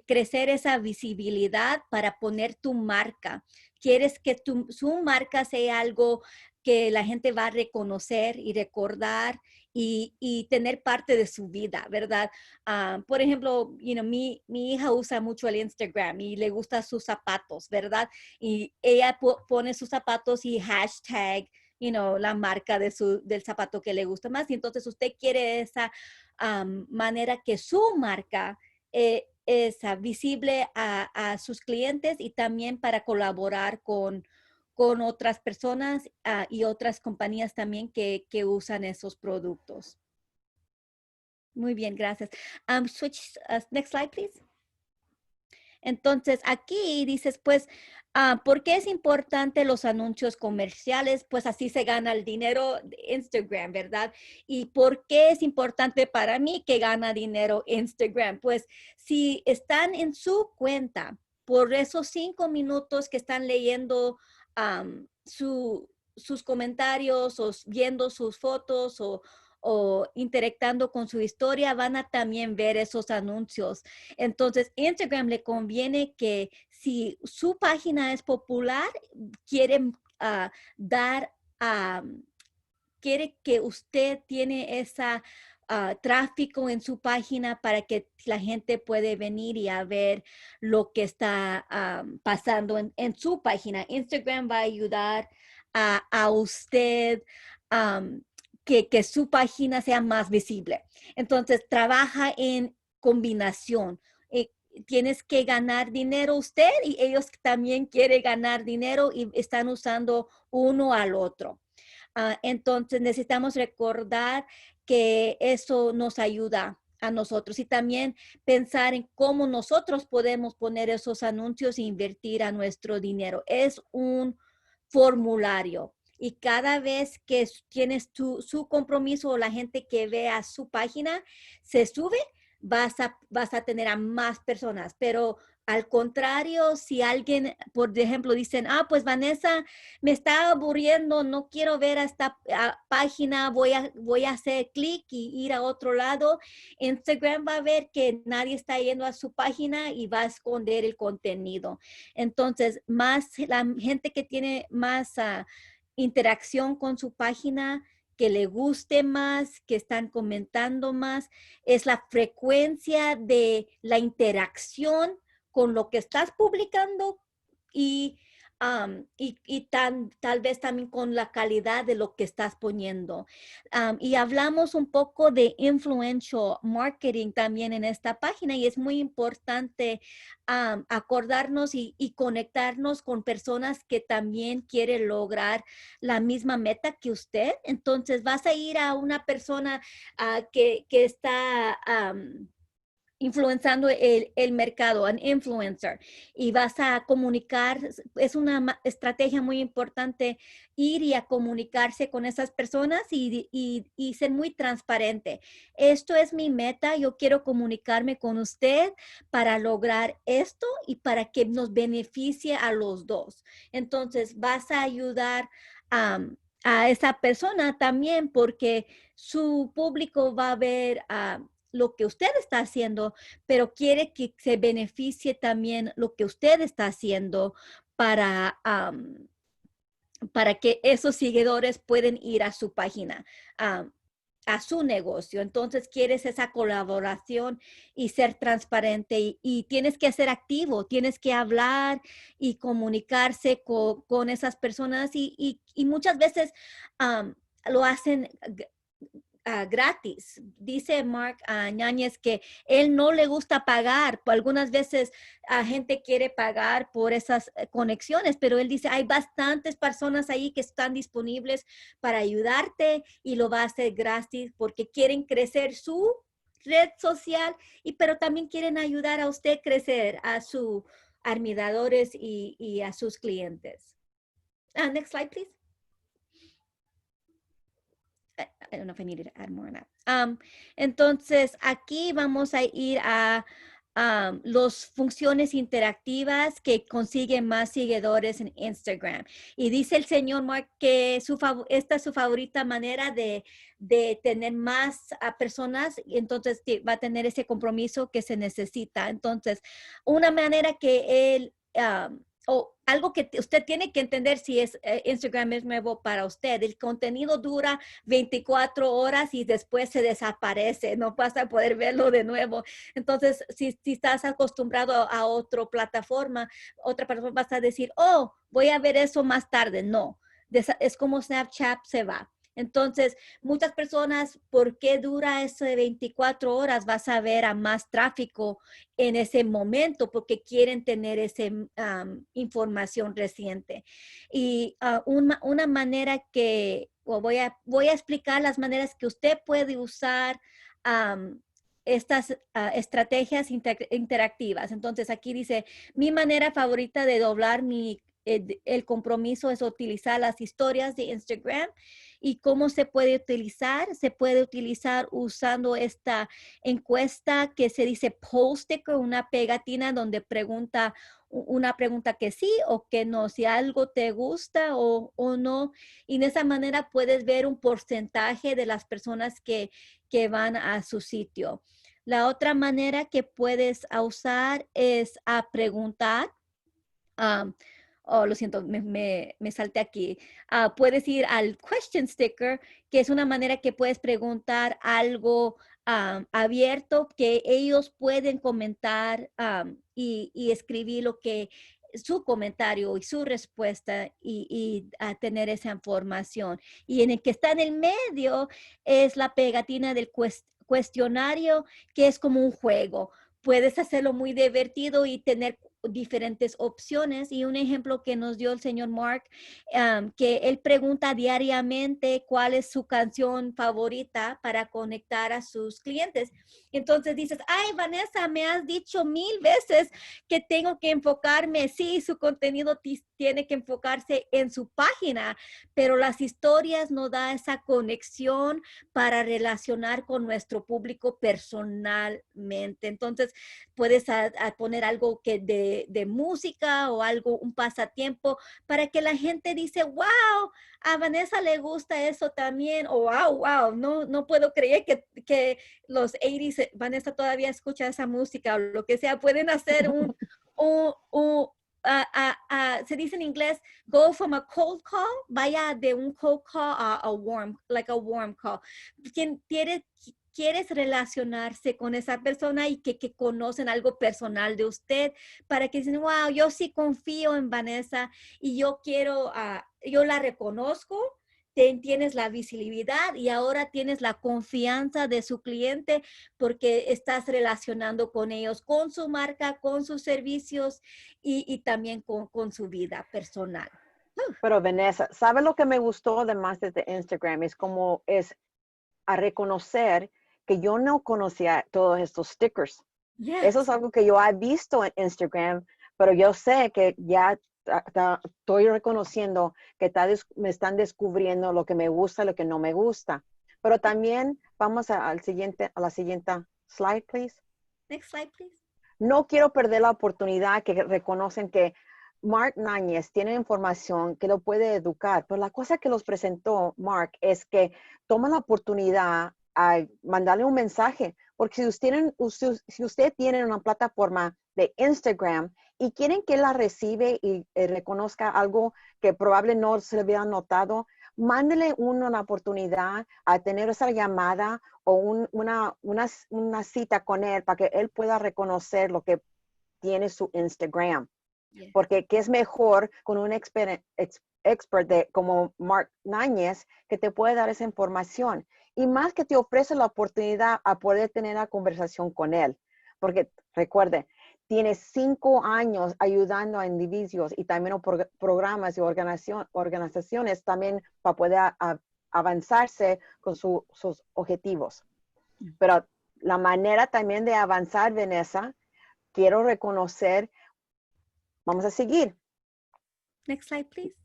crecer esa visibilidad para poner tu marca. Quieres que su marca sea algo que la gente va a reconocer y recordar y tener parte de su vida, ¿verdad? Por ejemplo, mi hija usa mucho el Instagram y le gustan sus zapatos, ¿verdad? Y ella pone sus zapatos y hashtag, la marca del zapato que le gusta más. Y entonces usted quiere esa manera que su marca es visible a sus clientes y también para colaborar con otras personas y otras compañías también que usan esos productos. Muy bien, gracias. Next slide, please. Entonces, aquí dices, pues, ¿por qué es importante los anuncios comerciales? Pues así se gana el dinero de Instagram, ¿verdad? ¿Y por qué es importante para mí que gana dinero Instagram? Pues si están en su cuenta por esos 5 minutos que están leyendo sus comentarios o viendo sus fotos o interactuando con su historia, van a también ver esos anuncios. Entonces, Instagram le conviene que si su página es popular, quiere quiere que usted tiene esa tráfico en su página para que la gente puede venir y a ver lo que está pasando en su página. Instagram va a ayudar a usted que su página sea más visible. Entonces, trabaja en combinación. Tienes que ganar dinero usted y ellos también quieren ganar dinero y están usando uno al otro. Entonces, necesitamos recordar que eso nos ayuda a nosotros y también pensar en cómo nosotros podemos poner esos anuncios e invertir a nuestro dinero. Es un formulario. Y cada vez que tienes su compromiso o la gente que vea su página se sube, vas a tener a más personas. Pero Al contrario, si alguien, por ejemplo, dicen, pues Vanessa, me está aburriendo, no quiero ver a esta página, voy a hacer clic y ir a otro lado, Instagram va a ver que nadie está yendo a su página y va a esconder el contenido. Entonces, la gente que tiene más interacción con su página, que le guste más, que están comentando más, es la frecuencia de la interacción con lo que estás publicando y tal vez también con la calidad de lo que estás poniendo. Y hablamos un poco de influential marketing también en esta página y es muy importante acordarnos y conectarnos con personas que también quieren lograr la misma meta que usted. Entonces vas a ir a una persona que está influenciando el mercado, un influencer, y vas a comunicar, es una estrategia muy importante ir y a comunicarse con esas personas y ser muy transparente. Esto es mi meta, yo quiero comunicarme con usted para lograr esto y para que nos beneficie a los dos. Entonces vas a ayudar a esa persona también porque su público va a ver lo que usted está haciendo, pero quiere que se beneficie también lo que usted está haciendo para que esos seguidores pueden ir a su página, a su negocio. Entonces quieres esa colaboración y ser transparente y tienes que ser activo, tienes que hablar y comunicarse con esas personas y muchas veces lo hacen gratis. Dice Mark Ñañez que él no le gusta pagar. Algunas veces gente quiere pagar por esas conexiones, pero él dice hay bastantes personas ahí que están disponibles para ayudarte y lo va a hacer gratis porque quieren crecer su red social pero también quieren ayudar a usted crecer a sus admiradores y a sus clientes. Next slide, please. I don't know if I needed to add more on that. Entonces, aquí vamos a ir a las funciones interactivas que consiguen más seguidores en Instagram. Y dice el señor Mark que esta es su favorita manera de tener más personas, y entonces va a tener ese compromiso que se necesita. Entonces, una manera que él... o algo que usted tiene que entender si Instagram es nuevo para usted. El contenido dura 24 horas y después se desaparece. No vas a poder verlo de nuevo. Entonces, si estás acostumbrado a otra plataforma vas a decir, voy a ver eso más tarde. No, es como Snapchat se va. Entonces, muchas personas, ¿por qué dura ese 24 horas? Vas a ver a más tráfico en ese momento porque quieren tener esa información reciente. Y una manera que, voy a explicar las maneras que usted puede usar estas estrategias interactivas. Entonces, aquí dice, mi manera favorita de doblar el compromiso es utilizar las historias de Instagram. ¿Y cómo se puede utilizar? Se puede utilizar usando esta encuesta que se dice poll sticker, una pegatina donde pregunta una pregunta que sí o que no, si algo te gusta o no. Y de esa manera puedes ver un porcentaje de las personas que van a su sitio. La otra manera que puedes usar es a preguntar. Lo siento, me salté aquí. Puedes ir al question sticker, que es una manera que puedes preguntar algo abierto que ellos pueden comentar y escribir su comentario y su respuesta y tener esa información. Y en el que está en el medio es la pegatina del cuestionario, que es como un juego. Puedes hacerlo muy divertido y tener diferentes opciones. Y un ejemplo que nos dio el señor Mark, que él pregunta diariamente cuál es su canción favorita para conectar a sus clientes. Entonces dices, ay, Vanessa, me has dicho 1000 veces que tengo que enfocarme. Sí, su contenido tiene que enfocarse en su página, pero las historias nos da esa conexión para relacionar con nuestro público personalmente. Entonces, puedes poner algo que de música o algo, un pasatiempo, para que la gente dice, wow, a Vanessa le gusta eso también, o wow, no puedo creer que los 80s, Vanessa todavía escucha esa música o lo que sea. Pueden hacer se dice en inglés, go from a cold call, vaya de un cold call a warm call. Quieres relacionarse con esa persona y que conocen algo personal de usted, para que dicen, wow, yo sí confío en Vanessa y yo la reconozco. Tienes la visibilidad y ahora tienes la confianza de su cliente porque estás relacionando con ellos, con su marca, con sus servicios y también con su vida personal. Pero Vanessa, ¿sabe lo que me gustó además de Instagram? Es como es a reconocer que yo no conocía todos estos stickers. Yes. Eso es algo que yo he visto en Instagram, pero yo sé que ya estoy reconociendo que me están descubriendo lo que me gusta y lo que no me gusta. Pero también vamos a la siguiente slide, please. Next slide, please. No quiero perder la oportunidad que reconocen que Mark Náñez tiene información que lo puede educar, pero la cosa que los presentó Mark es que toma la oportunidad a mandarle un mensaje, porque si usted tiene una plataforma de Instagram y quieren que la recibe y reconozca algo que probablemente no se le había notado, mándele una oportunidad a tener esa llamada o una cita con él para que él pueda reconocer lo que tiene su Instagram. Yeah. Porque ¿qué es mejor con un expert como Mark Náñez que te puede dar esa información? Y más que te ofrece la oportunidad a poder tener la conversación con él. Porque recuerde, tiene 5 años ayudando a individuos y también a programas y organizaciones también para poder avanzarse con sus objetivos. Pero la manera también de avanzar, Vanessa, quiero reconocer. Vamos a seguir. Next slide, please.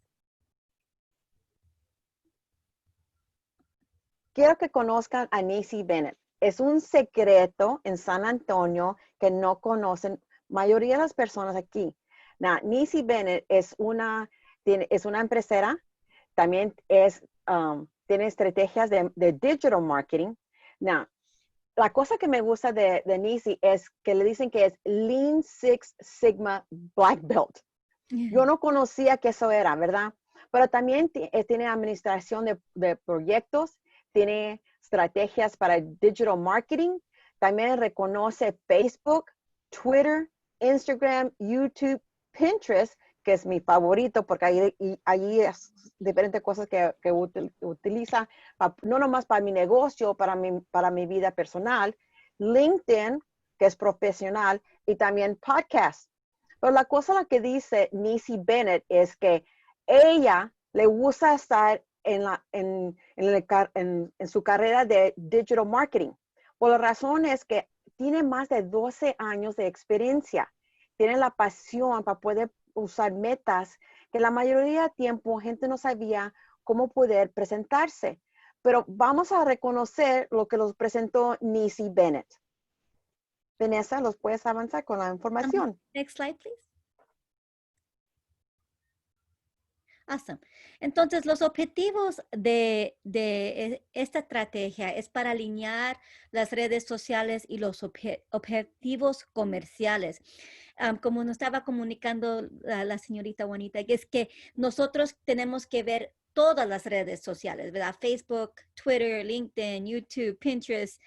Quiero que conozcan a Nisi Bennett. Es un secreto en San Antonio que no conocen mayoría de las personas aquí. Now, Nisi Bennett es una empresera, también tiene estrategias de digital marketing. Now, la cosa que me gusta de Nisi es que le dicen que es Lean Six Sigma Black Belt. Yo no conocía que eso era, ¿verdad? Pero también tiene administración de proyectos, tiene estrategias para digital marketing, también reconoce Facebook, Twitter, Instagram, YouTube, Pinterest, que es mi favorito porque allí es diferentes cosas que utiliza, no nomás para mi negocio, para mi vida personal, LinkedIn, que es profesional, y también podcast. Pero la cosa que dice Nisi Bennett es que ella le gusta estar en su carrera de digital marketing. Por la razón es que tiene más de 12 años de experiencia. Tiene la pasión para poder usar metas que la mayoría del tiempo gente no sabía cómo poder presentarse. Pero vamos a reconocer lo que los presentó Nisi Bennett. Vanessa, ¿los puedes avanzar con la información? Next slide, please. Awesome. Entonces, los objetivos de esta estrategia es para alinear las redes sociales y los objetivos comerciales. Como nos estaba comunicando la señorita Juanita, que es que nosotros tenemos que ver todas las redes sociales, ¿verdad? Facebook, Twitter, LinkedIn, YouTube, Pinterest,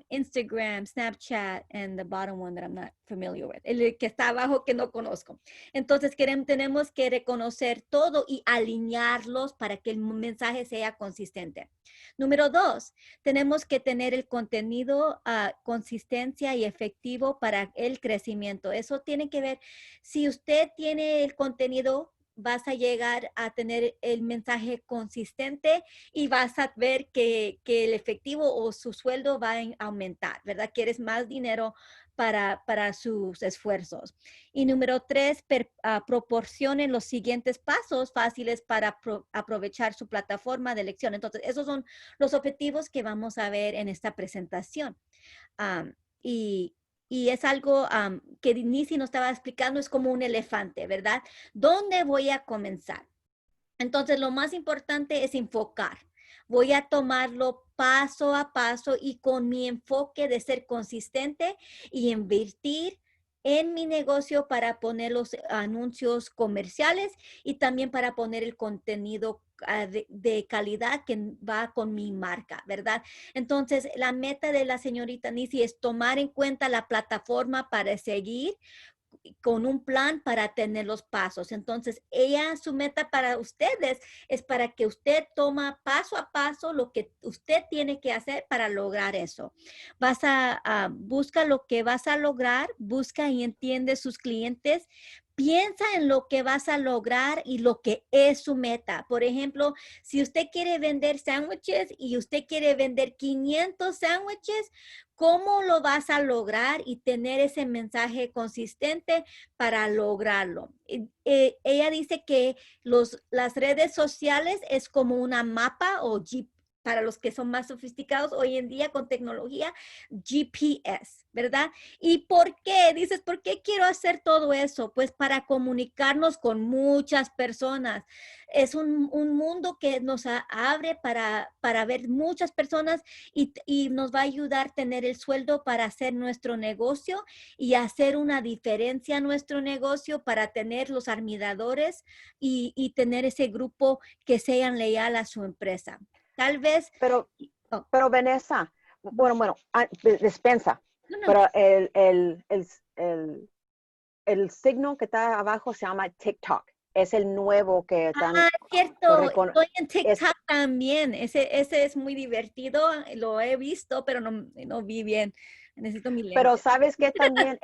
Instagram, Snapchat, and the bottom one that I'm not familiar with, el que está abajo que no conozco. Entonces tenemos que reconocer todo y alinearlos para que el mensaje sea consistente. Número 2, tenemos que tener el contenido, consistencia y efectivo para el crecimiento. Eso tiene que ver, si usted tiene el contenido, vas a llegar a tener el mensaje consistente y vas a ver que el efectivo o su sueldo va a aumentar, ¿verdad? Quieres más dinero para sus esfuerzos. Y número 3, proporcionen los siguientes pasos fáciles para aprovechar su plataforma de elección. Entonces, esos son los objetivos que vamos a ver en esta presentación. Y es algo que Nisi nos estaba explicando, es como un elefante, ¿verdad? ¿Dónde voy a comenzar? Entonces, lo más importante es enfocar. Voy a tomarlo paso a paso y con mi enfoque de ser consistente y invertir en mi negocio para poner los anuncios comerciales y también para poner el contenido de calidad que va con mi marca, ¿verdad? Entonces, la meta de la señorita Nisi es tomar en cuenta la plataforma para seguir con un plan para tener los pasos. Entonces, su meta para ustedes es para que usted toma paso a paso lo que usted tiene que hacer para lograr eso. Busca lo que vas a lograr, busca y entiende sus clientes. Piensa en lo que vas a lograr y lo que es su meta. Por ejemplo, si usted quiere vender sándwiches y usted quiere vender 500 sándwiches, ¿cómo lo vas a lograr y tener ese mensaje consistente para lograrlo? Ella dice que las redes sociales es como una mapa o para los que son más sofisticados hoy en día con tecnología, GPS, ¿verdad? ¿Y por qué? Dices, ¿por qué quiero hacer todo eso? Pues para comunicarnos con muchas personas. Es un mundo que nos abre para ver muchas personas y nos va a ayudar a tener el sueldo para hacer nuestro negocio y hacer una diferencia en nuestro negocio para tener los admiradores y tener ese grupo que sean leal a su empresa. Tal vez. Pero Vanessa, bueno, dispensa. No. Pero el signo que está abajo se llama TikTok. Es el nuevo que están. Cierto. Estoy en TikTok también. Ese es muy divertido. Lo he visto, pero no vi bien. Necesito mi lente. Pero sabes que también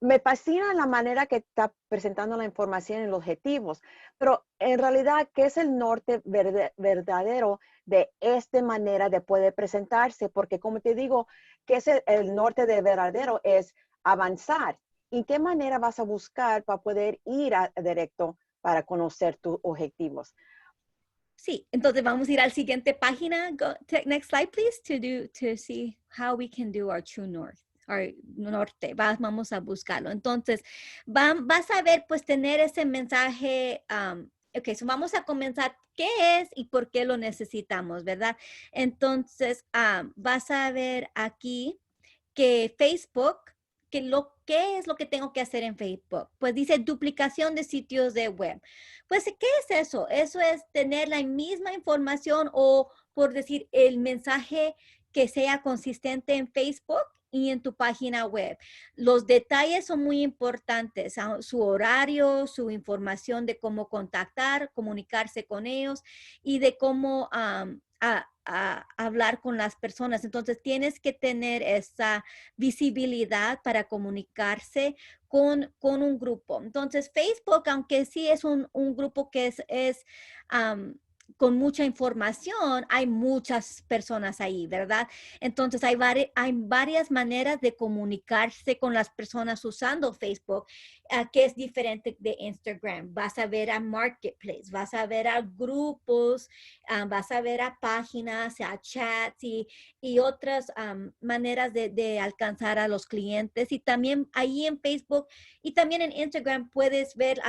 me fascina la manera que está presentando la información y los objetivos. Pero en realidad, ¿qué es el norte verdadero de esta manera de poder presentarse? Porque como te digo, ¿qué es el norte de verdadero? Es avanzar. ¿Y qué manera vas a buscar para poder ir directo para conocer tus objetivos? Sí, entonces vamos a ir a la siguiente página. Next slide, please, to see how we can do our true north. Our norte. Vamos a buscarlo. Entonces, vas a ver, pues, tener ese mensaje. Ok, so vamos a comenzar. ¿Qué es y por qué lo necesitamos, verdad? Entonces, vas a ver aquí que Facebook, ¿qué es lo que tengo que hacer en Facebook? Pues dice duplicación de sitios de web. Pues, ¿qué es eso? Eso es tener la misma información o, por decir, el mensaje que sea consistente en Facebook y en tu página web. Los detalles son muy importantes, su horario, su información de cómo contactar, comunicarse con ellos y de cómo hablar con las personas. Entonces, tienes que tener esa visibilidad para comunicarse con un grupo. Entonces, Facebook, aunque sí es un grupo que es con mucha información, hay muchas personas ahí, ¿verdad? Entonces, hay varias maneras de comunicarse con las personas usando Facebook, que es diferente de Instagram. Vas a ver a Marketplace, vas a ver a grupos, vas a ver a páginas, a chats y otras maneras de alcanzar a los clientes. Y también ahí en Facebook y también en Instagram puedes ver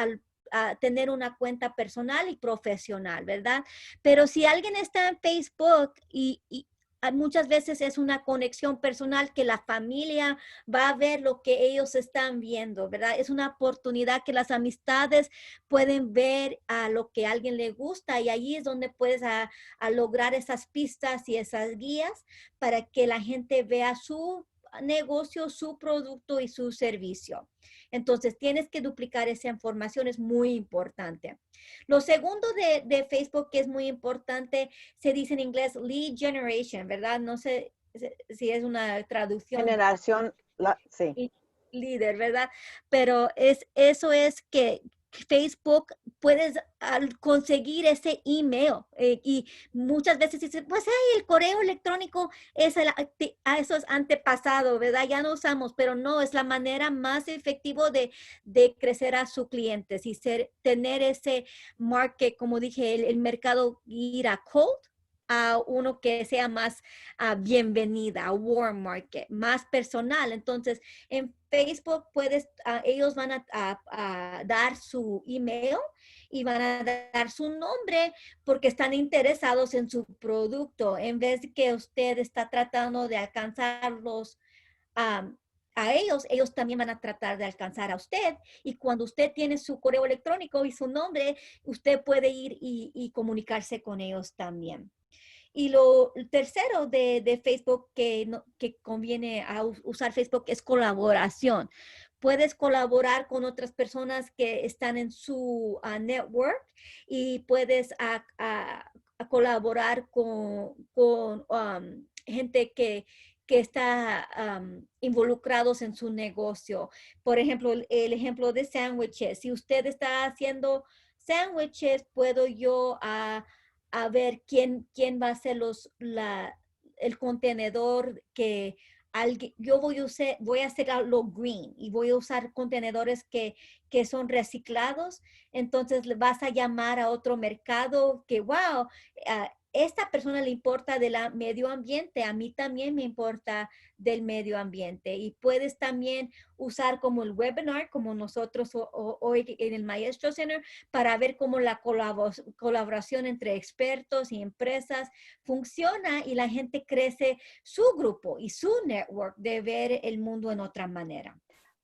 tener una cuenta personal y profesional, ¿verdad? Pero si alguien está en Facebook y muchas veces es una conexión personal que la familia va a ver lo que ellos están viendo, ¿verdad? Es una oportunidad que las amistades pueden ver a lo que a alguien le gusta y allí es donde puedes a lograr esas pistas y esas guías para que la gente vea su negocio, su producto y su servicio. Entonces, tienes que duplicar esa información, es muy importante. Lo segundo de Facebook que es muy importante, se dice en inglés lead generation, ¿verdad? No sé si es una traducción. Generación, sí. Líder, ¿verdad? Pero eso es que Facebook puedes conseguir ese email y muchas veces dicen, pues hey, el correo electrónico eso es antepasado, ¿verdad? Ya no usamos, pero no, es la manera más efectiva de crecer a sus clientes y tener ese market, como dije, el mercado ir a cold a uno que sea más bienvenida, a warm market, más personal. Entonces, en Facebook ellos van a dar su email y van a dar su nombre porque están interesados en su producto. En vez de que usted está tratando de alcanzarlos a ellos también van a tratar de alcanzar a usted. Y cuando usted tiene su correo electrónico y su nombre, usted puede ir y comunicarse con ellos también. Y lo tercero de Facebook que conviene a usar Facebook es colaboración. Puedes colaborar con otras personas que están en su network y puedes colaborar con gente que está involucrados en su negocio. Por ejemplo, el ejemplo de sándwiches. Si usted está haciendo sándwiches, puedo yo a ver quién va a ser el contenedor que yo voy a hacer algo green y voy a usar contenedores que son reciclados. Entonces vas a llamar a otro mercado que, wow, esta persona le importa del medio ambiente, a mí también me importa del medio ambiente. Y puedes también usar como el webinar, como nosotros hoy en el Maestro Center, para ver cómo la colaboración entre expertos y empresas funciona y la gente crece su grupo y su network de ver el mundo en otra manera.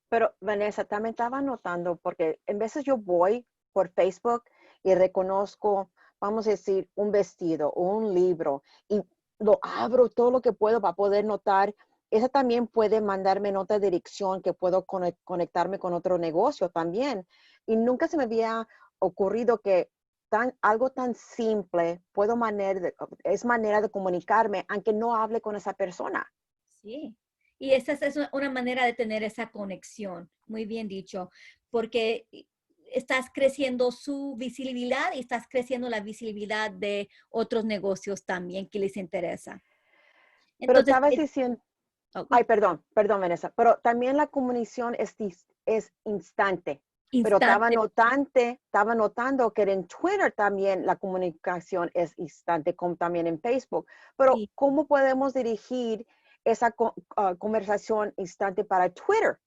Pero Vanessa, también estaba notando, porque en veces yo voy por Facebook y reconozco, vamos a decir, un vestido o un libro y lo abro todo lo que puedo para poder notar. Esa también puede mandarme nota de dirección que puedo conectarme con otro negocio también. Y nunca se me había ocurrido que algo tan simple es manera de comunicarme aunque no hable con esa persona. Sí, y esa es una manera de tener esa conexión, muy bien dicho, porque estás creciendo su visibilidad y estás creciendo la visibilidad de otros negocios también que les interesa. Pero Entonces, estabas diciendo, ay, perdón, Vanessa, pero también la comunicación es instante. Pero estaba notando que en Twitter también la comunicación es instante, como también en Facebook. Pero sí. ¿cómo podemos dirigir esa conversación instante para Twitter?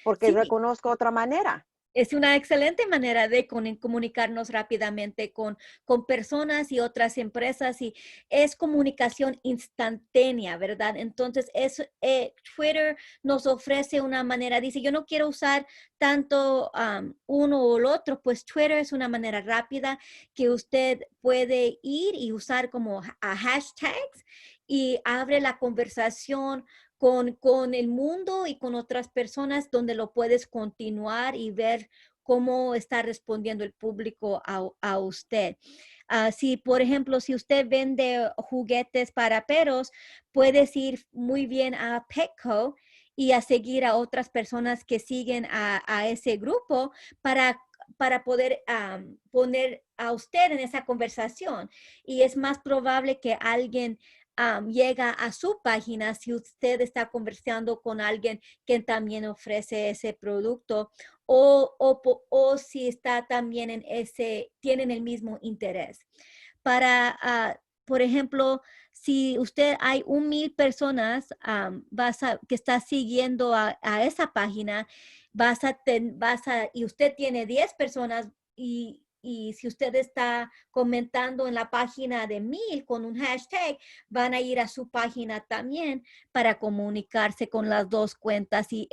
Porque Sí. reconozco otra manera. Es una excelente manera de comunicarnos rápidamente con personas y otras empresas y es comunicación instantánea, ¿verdad? Entonces, Twitter nos ofrece una manera, dice, yo no quiero usar tanto uno o el otro, pues Twitter es una manera rápida que usted puede ir y usar como hashtags y abre la conversación con el mundo y con otras personas donde lo puedes continuar y ver cómo está respondiendo el público a usted. Si, por ejemplo, si usted vende juguetes para perros, puedes ir muy bien a Petco y a seguir a otras personas que siguen a ese grupo para poder poner a usted en esa conversación. Y es más probable que alguien llega a su página si usted está conversando con alguien que también ofrece ese producto o si está también tienen el mismo interés. Por ejemplo, si hay 1,000 personas que está siguiendo a esa página, y usted tiene 10 personas y y si usted está comentando en la página de Mil con un hashtag, van a ir a su página también para comunicarse con las dos cuentas. Y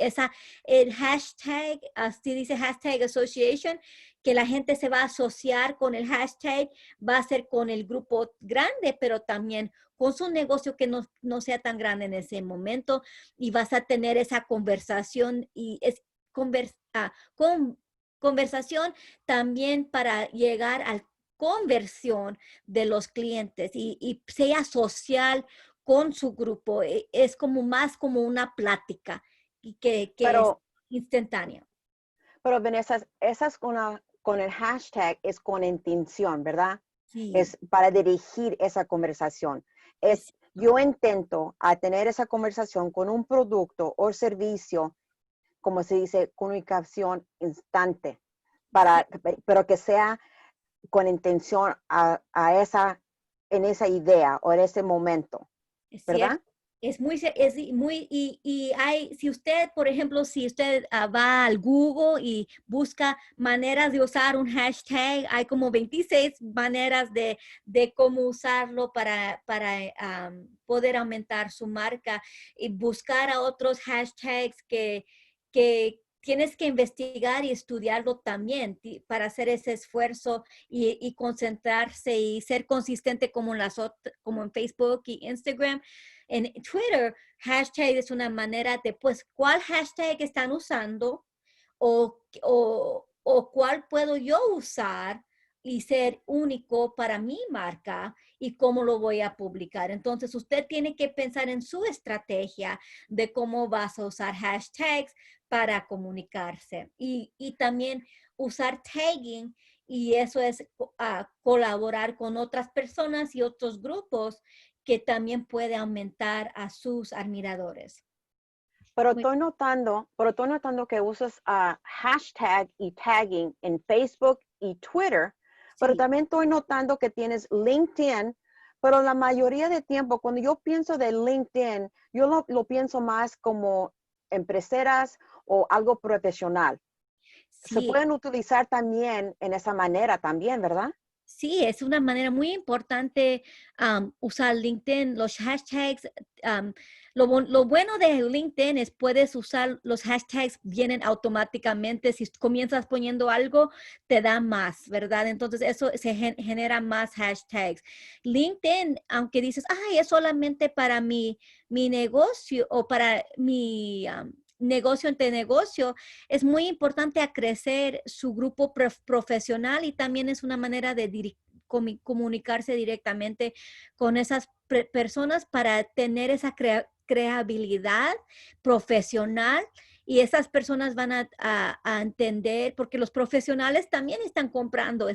el hashtag, así dice hashtag association, que la gente se va a asociar con el hashtag, va a ser con el grupo grande, pero también con su negocio que no sea tan grande en ese momento, y vas a tener esa conversación y conversación también para llegar a conversión de los clientes y sea social con su grupo. Es como más como una plática y que es Pero, instantánea. pero Vanessa, esa es con el hashtag es con intención, ¿verdad? Sí, Es para dirigir esa conversación. Yo intento a tener esa conversación con un producto o servicio, como se dice, comunicación instante, pero que sea con intención en esa idea o en ese momento, es ¿verdad? cierto. Si usted, por ejemplo, si usted va al Google y busca maneras de usar un hashtag, hay como 26 maneras de cómo usarlo para poder aumentar su marca y buscar a otros hashtags que tienes que investigar y estudiarlo también para hacer ese esfuerzo y concentrarse y ser consistente como como en Facebook y Instagram. En Twitter, hashtag es una manera de, pues, ¿cuál hashtag están usando? O cuál puedo yo usar y ser único para mi marca y cómo lo voy a publicar. Entonces, usted tiene que pensar en su estrategia de cómo vas a usar hashtags para comunicarse y también usar tagging, y eso es colaborar con otras personas y otros grupos que también puede aumentar a sus admiradores. Pero estoy notando que usas hashtag y tagging en Facebook y Twitter, pero Sí. también estoy notando que tienes LinkedIn, pero la mayoría de tiempo, cuando yo pienso de LinkedIn, yo lo pienso más como empresarias o algo profesional. Se Sí, pueden utilizar también en esa manera también, ¿verdad? sí, es una manera muy importante usar LinkedIn, los hashtags. Lo bueno de LinkedIn es puedes usar los hashtags, vienen automáticamente. Si comienzas poniendo algo, te da más, ¿verdad? Entonces eso genera más hashtags. LinkedIn, aunque dices, ay, es solamente para mi negocio o para mi negocio entre negocio, es muy importante a crecer su grupo profesional, y también es una manera de comunicarse directamente con esas personas para tener esa creabilidad profesional, y esas personas van a entender, porque los profesionales también están comprando,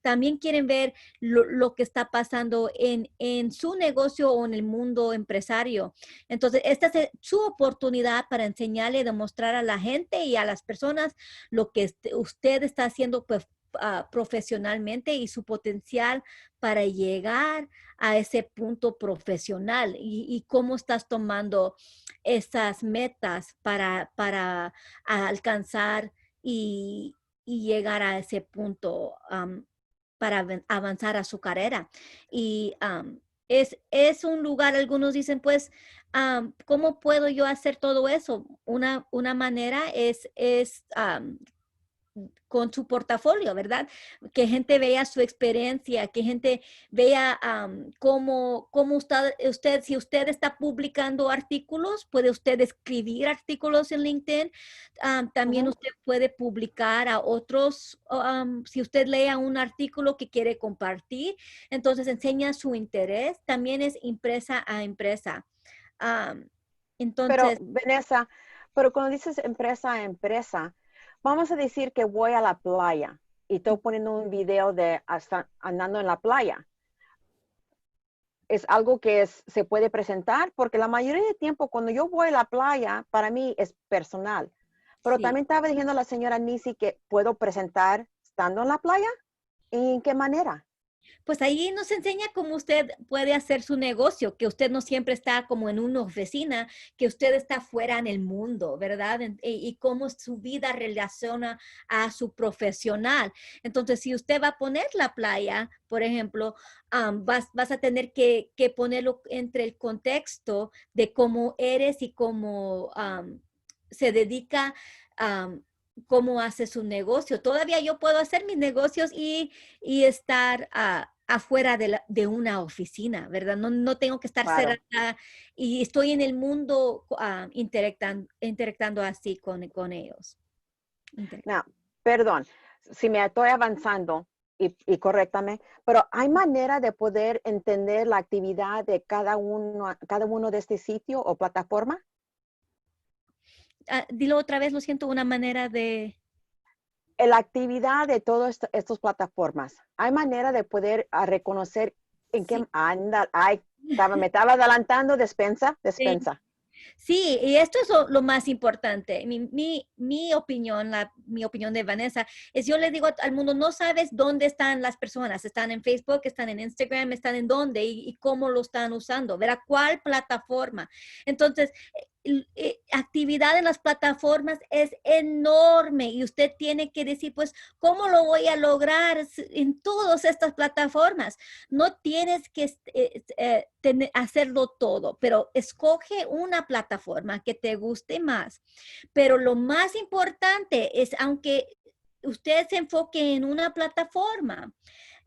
también quieren ver lo que está pasando en su negocio o en el mundo empresario. Entonces, esta es su oportunidad para enseñarle, demostrar a la gente y a las personas lo que usted está haciendo, pues, profesionalmente, y su potencial para llegar a ese punto profesional, y cómo estás tomando esas metas para alcanzar y llegar a ese punto para avanzar a su carrera. Y es un lugar, algunos dicen, pues, ¿cómo puedo yo hacer todo eso? Una manera es con su portafolio, ¿verdad? Que gente vea su experiencia, que gente vea cómo si usted está publicando artículos, puede usted escribir artículos en LinkedIn. También usted puede publicar a otros, si usted lea un artículo que quiere compartir, entonces enseña su interés. También es empresa a empresa. Pero, Entonces, Vanessa, pero cuando dices empresa a empresa, vamos a decir que voy a la playa y estoy poniendo un video de andando en la playa. Es algo que se puede presentar, porque la mayoría del tiempo cuando yo voy a la playa, para mí es personal. Pero sí. también estaba diciendo la señora Nisi que puedo presentar estando en la playa. ¿Y en qué manera? Pues ahí nos enseña cómo usted puede hacer su negocio, que usted no siempre está como en una oficina, que usted está fuera en el mundo, ¿verdad? Y cómo su vida relaciona a su profesional. Entonces, si usted va a poner la playa, por ejemplo, vas a tener que ponerlo entre el contexto de cómo eres y cómo se dedica, cómo hace su negocio. Todavía yo puedo hacer mis negocios y estar afuera de una oficina, ¿verdad? No tengo que estar Claro. cerrada y estoy en el mundo interactuando así con ellos. No, perdón, si me estoy avanzando y corréctame, pero ¿hay manera de poder entender la actividad de cada uno de este sitio o plataforma? Dilo otra vez, lo siento, una manera de... La actividad de todas estas plataformas, ¿hay manera de poder reconocer en qué Sí. anda? Ay, me estaba adelantando, despensa. Sí, y esto es lo más importante. Mi opinión, mi opinión de Vanessa, es yo le digo al mundo, no sabes dónde están las personas. Están en Facebook, están en Instagram, están en dónde y cómo lo están usando. Verá cuál plataforma. Entonces, actividad en las plataformas es enorme y usted tiene que decir, pues, ¿cómo lo voy a lograr en todas estas plataformas? No tienes que hacerlo todo, pero escoge una plataforma que te guste más. Pero lo más importante es, aunque usted se enfoque en una plataforma,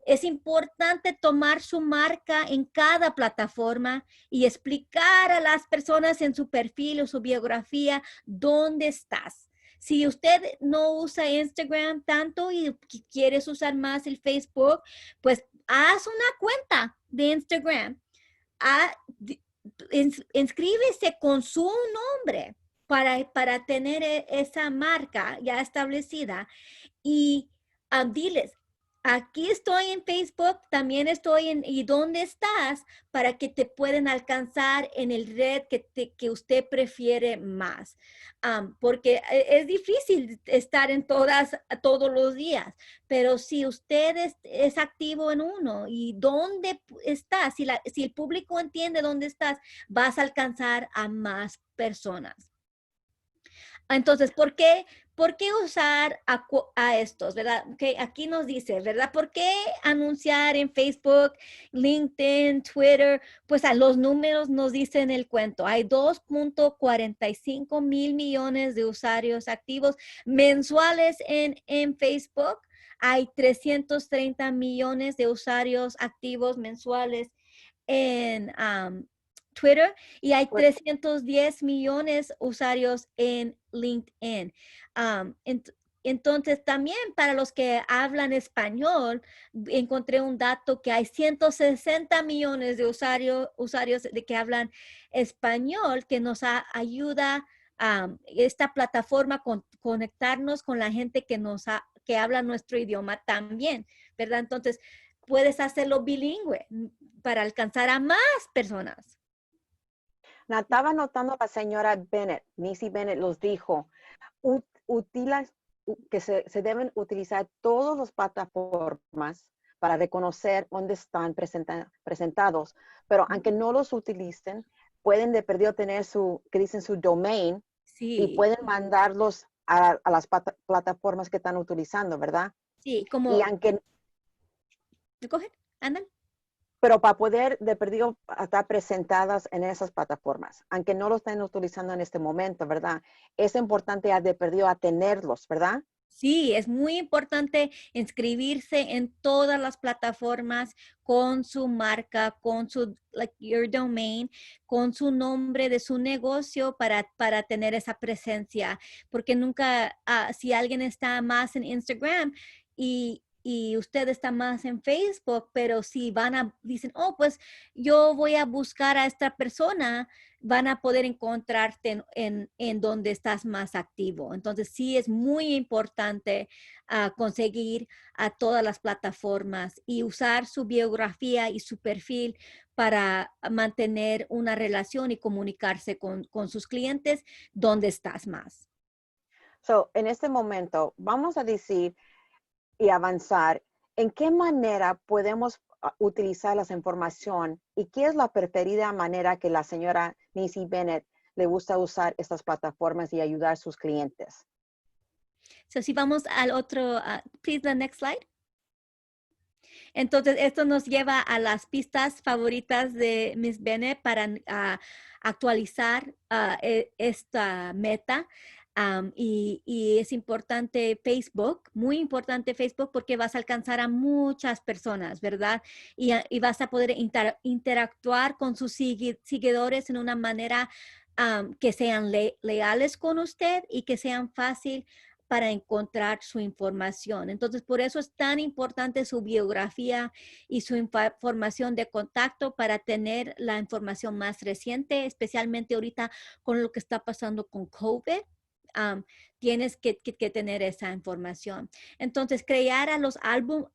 es importante tomar su marca en cada plataforma y explicar a las personas en su perfil o su biografía dónde estás. Si usted no usa Instagram tanto y quieres usar más el Facebook, pues haz una cuenta de Instagram. Inscríbese con su nombre para tener esa marca ya establecida y diles, aquí estoy en Facebook, también estoy ¿y dónde estás? Para que te pueden alcanzar en el red que usted prefiere más. Porque es difícil estar en todos los días, pero si usted es activo en uno y dónde estás, si el público entiende dónde estás, vas a alcanzar a más personas. Entonces, ¿por qué usar a estos, verdad? Okay, aquí nos dice, ¿verdad? ¿Por qué anunciar en Facebook, LinkedIn, Twitter? Pues a los números nos dicen el cuento. Hay 2.45 mil millones de usuarios activos mensuales en Facebook. Hay 330 millones de usuarios activos mensuales en Twitter y hay 310 millones de usuarios en LinkedIn. Entonces, también para los que hablan español, encontré un dato que hay 160 millones de usuarios de que hablan español que nos ayuda esta plataforma con conectarnos con la gente que habla nuestro idioma también, ¿verdad? Entonces, puedes hacerlo bilingüe para alcanzar a más personas. Estaba notando la señora Bennett, Missy Bennett los dijo, que se deben utilizar todas las plataformas para reconocer dónde están presentados, pero aunque no los utilicen, pueden de perdido tener su domain y pueden mandarlos a las plataformas que están utilizando, ¿verdad? Sí, como... Y aunque... ¿Cogen? ¿Andan? Pero para poder de perdido estar presentadas en esas plataformas, aunque no lo estén utilizando en este momento, ¿verdad? Es importante de perdido a tenerlos, ¿verdad? Sí, es muy importante inscribirse en todas las plataformas con su marca, con su, your domain, con su nombre de su negocio para tener esa presencia. Porque nunca, si alguien está más en Instagram y usted está más en Facebook, pero si dicen, oh, pues yo voy a buscar a esta persona, van a poder encontrarte en donde estás más activo. Entonces, sí es muy importante conseguir a todas las plataformas y usar su biografía y su perfil para mantener una relación y comunicarse con sus clientes donde estás más. So, en este momento, vamos a decir y avanzar, ¿en qué manera podemos utilizar las información y qué es la preferida manera que la señora Nancy Bennett le gusta usar estas plataformas y ayudar a sus clientes. So, si vamos al otro, please, the next slide. Entonces, esto nos lleva a las pistas favoritas de Miss Bennett para actualizar esta meta. Y es importante Facebook, muy importante Facebook, porque vas a alcanzar a muchas personas, ¿verdad? Y vas a poder interactuar con sus seguidores en una manera que sean leales con usted y que sean fácil para encontrar su información. Entonces, por eso es tan importante su biografía y su información de contacto para tener la información más reciente, especialmente ahorita con lo que está pasando con COVID. Tienes que tener esa información. Entonces, crear a los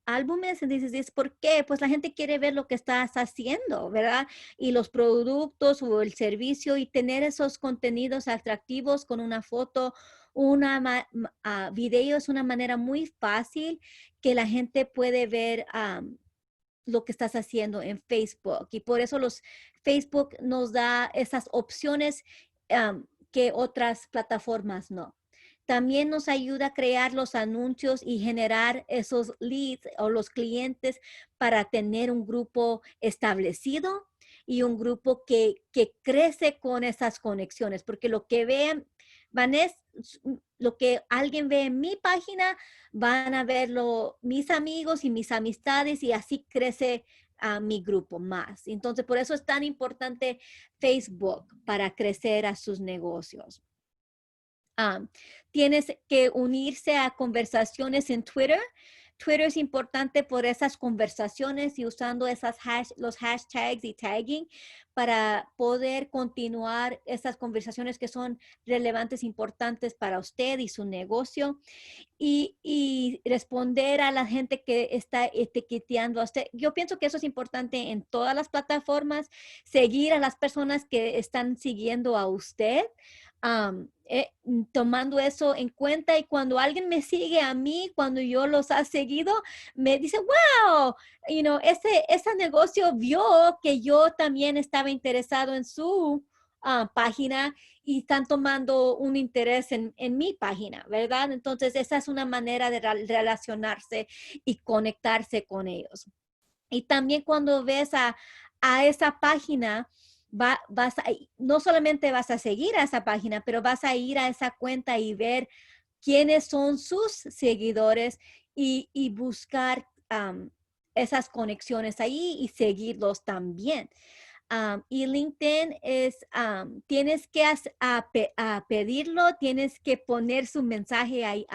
álbumes, dices, ¿por qué? Pues la gente quiere ver lo que estás haciendo, ¿verdad? Y los productos o el servicio y tener esos contenidos atractivos con una foto, video es una manera muy fácil que la gente puede ver lo que estás haciendo en Facebook. Y por eso Facebook nos da esas opciones que otras plataformas no. También nos ayuda a crear los anuncios y generar esos leads o los clientes para tener un grupo establecido y un grupo que crece con esas conexiones, porque lo que vean, lo que alguien ve en mi página, van a verlo mis amigos y mis amistades y así crece a mi grupo más. Entonces, por eso es tan importante Facebook para crecer a sus negocios. Tienes que unirse a conversaciones en Twitter. Twitter es importante por esas conversaciones y usando los hashtags y tagging para poder continuar esas conversaciones que son relevantes, importantes para usted y su negocio. Y responder a la gente que está etiqueteando a usted. Yo pienso que eso es importante en todas las plataformas, seguir a las personas que están siguiendo a usted. Tomando eso en cuenta y cuando alguien me sigue a mí, cuando yo los ha seguido, me dice, wow, ese negocio vio que yo también estaba interesado en su página y están tomando un interés en mi página, ¿verdad? Entonces, esa es una manera de relacionarse y conectarse con ellos. Y también cuando ves a esa página, no solamente vas a seguir a esa página, pero vas a ir a esa cuenta y ver quiénes son sus seguidores y buscar esas conexiones ahí y seguirlos también. Y LinkedIn tienes que pedirlo, tienes que poner su mensaje ahí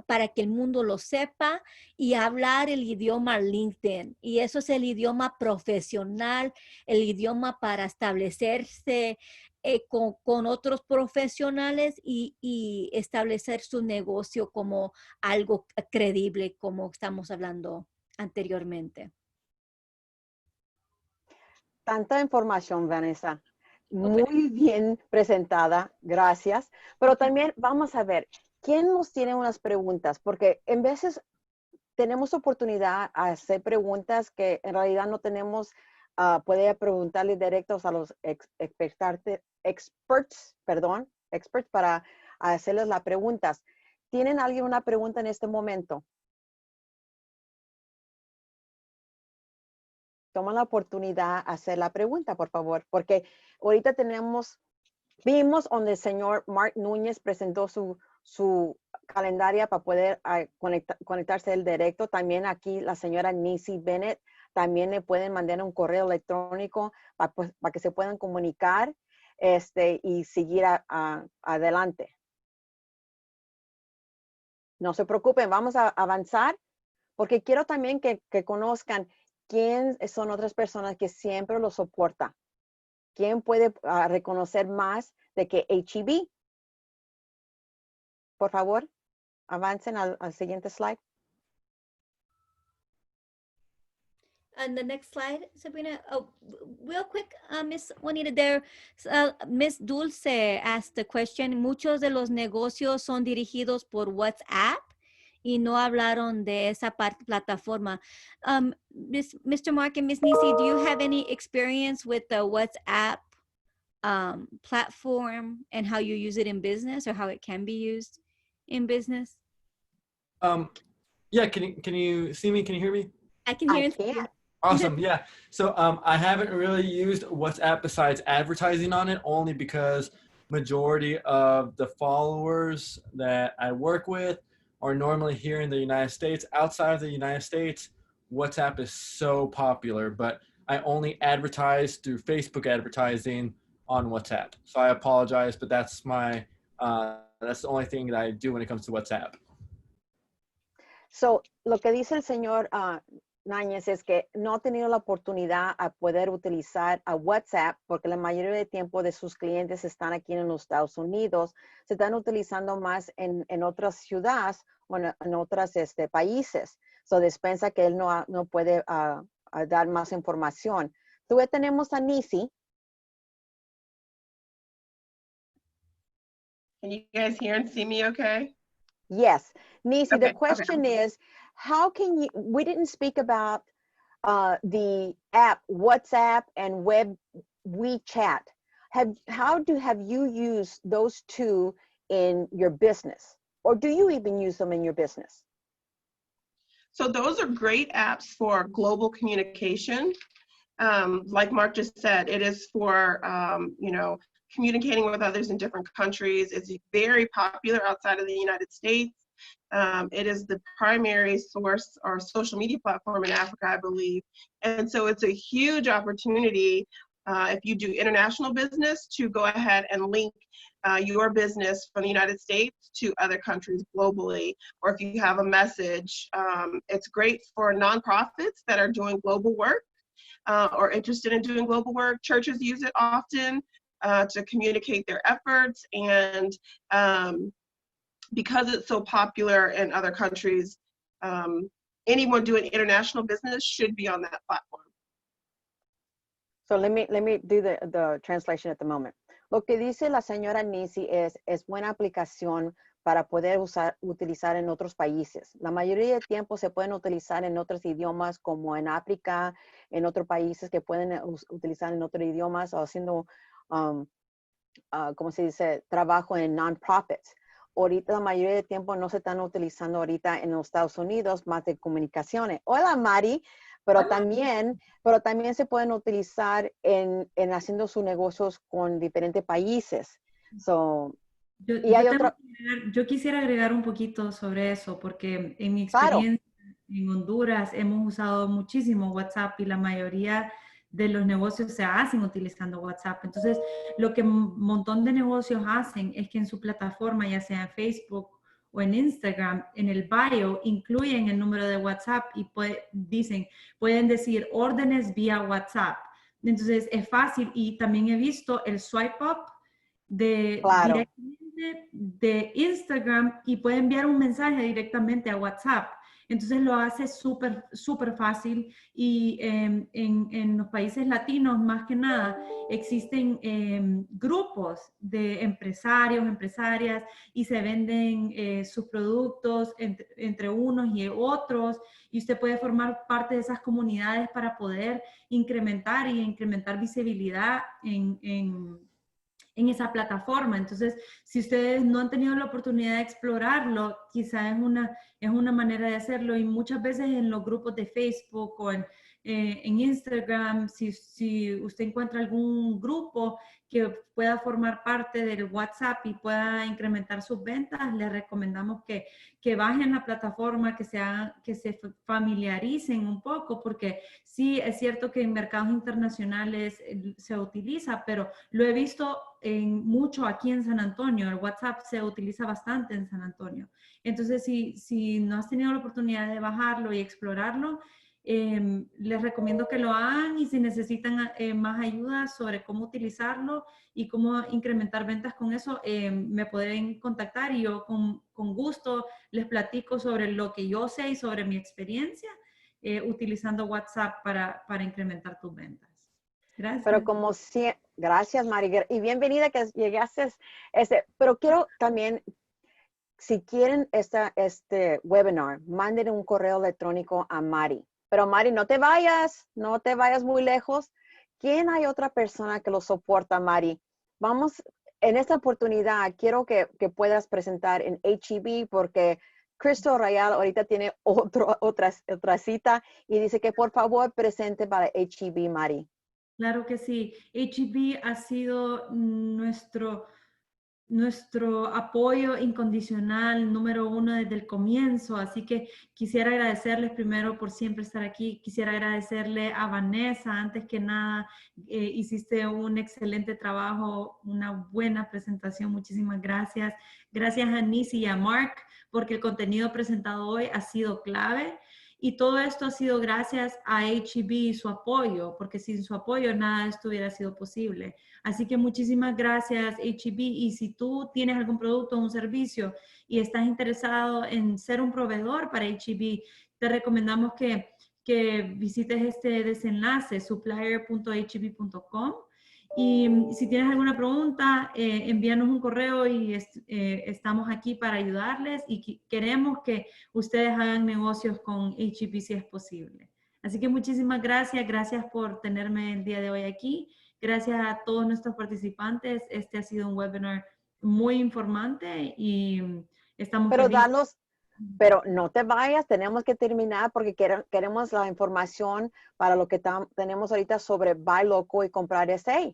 para que el mundo lo sepa y hablar el idioma LinkedIn. Y eso es el idioma profesional, el idioma para establecerse con otros profesionales y establecer su negocio como algo creíble, como estamos hablando anteriormente. Tanta información, Vanessa. Muy bien presentada, gracias. Pero también vamos a ver, ¿quién nos tiene unas preguntas? Porque en veces tenemos oportunidad a hacer preguntas que en realidad no tenemos, puede preguntarle directos a los experts para hacerles las preguntas. ¿Tienen alguien una pregunta en este momento? Toma la oportunidad de hacer la pregunta, por favor, porque ahorita vimos donde el señor Mark Núñez presentó su calendario para poder conectarse el directo. También aquí la señora Nancy Bennett, también le pueden mandar un correo electrónico para que se puedan comunicar y seguir adelante. No se preocupen, vamos a avanzar porque quiero también que conozcan quién son otras personas que siempre lo soportan. ¿Quién puede reconocer más de que H-E-B? Por favor, avancen al siguiente slide. And the next slide, Sabrina. Oh, real quick, Miss Juanita, there, Miss Dulce asked the question. Muchos de los negocios son dirigidos por WhatsApp y no hablaron de esa plataforma. Mr. Mark and Ms. Nisi, do you have any experience with the WhatsApp platform and how you use it in business, or how it can be used in business? Yeah, can you see me? Can you hear me? I can hear I and see you. can't. Awesome. Yeah. So I haven't really used WhatsApp besides advertising on it, only because majority of the followers that I work with are normally here in the United States. Outside of the United States, WhatsApp is so popular, but I only advertise through Facebook advertising on WhatsApp. So I apologize, but that's that's the only thing that I do when it comes to WhatsApp. So, lo que dice el señor Náñez es que no ha tenido la oportunidad a poder utilizar a WhatsApp porque la mayoría de tiempo de sus clientes están aquí en los Estados Unidos, se están utilizando más en otras ciudades o en otros países. So, despensa que él no puede dar más información. Luego tenemos a Nisi. Can you guys hear and see me okay? Yes, Nisi, Okay, the question is, how can you, we didn't speak about the app WhatsApp and WeChat. How have you used those two in your business? Or do you even use them in your business? So those are great apps for global communication. Like Mark just said, it is for, communicating with others in different countries. It's very popular outside of the United States. It is the primary source or social media platform in Africa, I believe. And so it's a huge opportunity if you do international business to go ahead and link your business from the United States to other countries globally. Or if you have a message, it's great for nonprofits that are doing global work or interested in doing global work. Churches use it often to communicate their efforts, and because it's so popular in other countries, anyone doing international business should be on that platform. So let me do the translation at the moment. Lo que dice la señora Nisi es buena aplicación para poder utilizar en otros países. La mayoría del tiempo se pueden utilizar en otros idiomas, como en África, en otros países que pueden utilizar en otros idiomas, o haciendo ¿cómo se dice? Trabajo en non-profits. Ahorita la mayoría del tiempo no se están utilizando ahorita en los Estados Unidos, más de comunicaciones. Hola, Mari, pero también se pueden utilizar en haciendo sus negocios con diferentes países. So, yo quisiera agregar un poquito sobre eso, porque en mi experiencia en Honduras hemos usado muchísimo WhatsApp y la mayoría de los negocios se hacen utilizando WhatsApp. Entonces, lo que un montón de negocios hacen es que en su plataforma, ya sea en Facebook o en Instagram, en el bio, incluyen el número de WhatsApp y pueden decir órdenes vía WhatsApp. Entonces, es fácil, y también he visto el swipe up directamente de Instagram, y puede enviar un mensaje directamente a WhatsApp. Entonces lo hace súper fácil, y en los países latinos, más que nada, existen grupos de empresarios, empresarias, y se venden sus productos entre unos y otros, y usted puede formar parte de esas comunidades para poder incrementar visibilidad en esa plataforma. Entonces, si ustedes no han tenido la oportunidad de explorarlo, quizá es una manera de hacerlo, y muchas veces en los grupos de Facebook o en Instagram, si usted encuentra algún grupo que pueda formar parte del WhatsApp y pueda incrementar sus ventas, les recomendamos que bajen la plataforma, que se familiaricen un poco, porque sí es cierto que en mercados internacionales se utiliza, pero lo he visto mucho aquí en San Antonio. El WhatsApp se utiliza bastante en San Antonio. Entonces, si no has tenido la oportunidad de bajarlo y explorarlo, les recomiendo que lo hagan, y si necesitan más ayuda sobre cómo utilizarlo y cómo incrementar ventas con eso, me pueden contactar, y yo con gusto les platico sobre lo que yo sé y sobre mi experiencia utilizando WhatsApp para incrementar tus ventas. Gracias. Pero como si, gracias, Mari, y bienvenida que llegaste. Pero quiero también si quieren este webinar, manden un correo electrónico a Mari. Pero Mari, no te vayas muy lejos. ¿Quién hay otra persona que lo soporta, Mari? Vamos, en esta oportunidad, quiero que puedas presentar en HEB porque Crystal Rayal ahorita tiene otra cita y dice que por favor presente para HEB, Mari. Claro que sí. HEB ha sido nuestro apoyo incondicional número 1 desde el comienzo, así que quisiera agradecerles primero por siempre estar aquí. Quisiera agradecerle a Vanessa, antes que nada, hiciste un excelente trabajo, una buena presentación, muchísimas gracias. Gracias a Nisi y a Mark, porque el contenido presentado hoy ha sido clave. Y todo esto ha sido gracias a HEB y su apoyo, porque sin su apoyo nada de esto hubiera sido posible. Así que muchísimas gracias, HEB. Y si tú tienes algún producto o un servicio y estás interesado en ser un proveedor para HEB, te recomendamos que visites este desenlace, supplier.heb.com. Y si tienes alguna pregunta, envíanos un correo y estamos aquí para ayudarles y queremos que ustedes hagan negocios con HEB si es posible. Así que muchísimas gracias. Gracias por tenerme el día de hoy aquí. Gracias a todos nuestros participantes. Este ha sido un webinar muy informante y estamos felices. Pero no te vayas, tenemos que terminar porque queremos la información para lo que tenemos ahorita sobre Buy Local y comprar SA.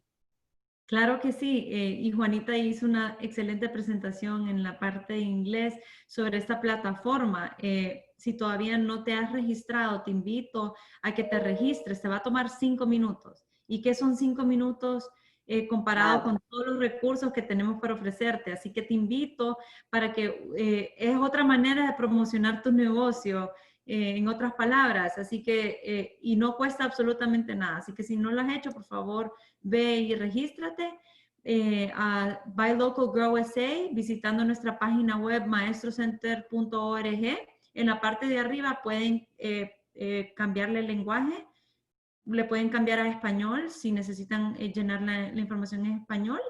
Claro que sí, y Juanita hizo una excelente presentación en la parte de inglés sobre esta plataforma. Si todavía no te has registrado, te invito a que te registres. Te va a tomar 5 minutos. ¿Y qué son 5 minutos comparado con todos los recursos que tenemos para ofrecerte? Así que te invito para que es otra manera de promocionar tu negocio. En otras palabras, así que, y no cuesta absolutamente nada. Así que si no lo has hecho, por favor, ve y regístrate a Buy Local Grow SA visitando nuestra página web maestrocenter.org. En la parte de arriba pueden cambiarle el lenguaje, le pueden cambiar a español si necesitan llenar la información en español.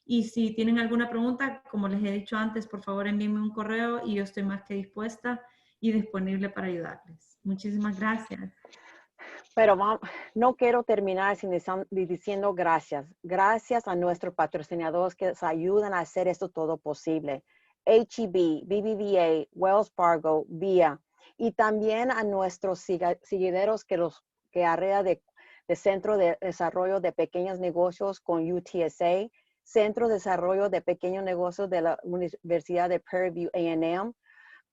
Y si tienen alguna pregunta, como les he dicho antes, por favor envíenme un correo y yo estoy más que dispuesta y disponible para ayudarles. Muchísimas gracias. Pero no quiero terminar sin diciendo gracias. Gracias a nuestros patrocinadores que nos ayudan a hacer esto todo posible. HEB, BBVA, Wells Fargo, VIA. Y también a nuestros seguidores que arrea de Centro de Desarrollo de Pequeños Negocios con UTSA, Centro de Desarrollo de Pequeños Negocios de la Universidad de Prairie View A&M,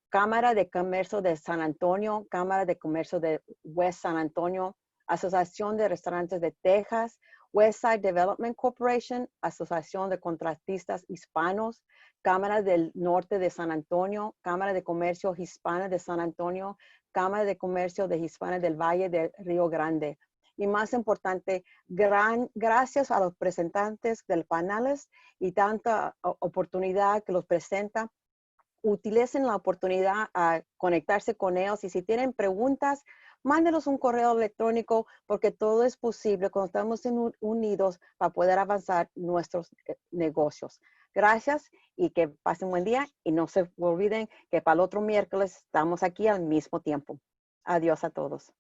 Cámara de Comercio de San Antonio, Cámara de Comercio de West San Antonio, Asociación de Restaurantes de Texas, Westside Development Corporation, Asociación de Contratistas Hispanos, Cámara del Norte de San Antonio, Cámara de Comercio Hispana de San Antonio, Cámara de Comercio de Hispana del Valle de Río Grande. Y más importante, gracias a los presentantes del panel y tanta oportunidad que los presenta. Utilicen la oportunidad a conectarse con ellos y si tienen preguntas, mándenos un correo electrónico porque todo es posible cuando estamos unidos para poder avanzar nuestros negocios. Gracias y que pasen un buen día y no se olviden que para el otro miércoles estamos aquí al mismo tiempo. Adiós a todos.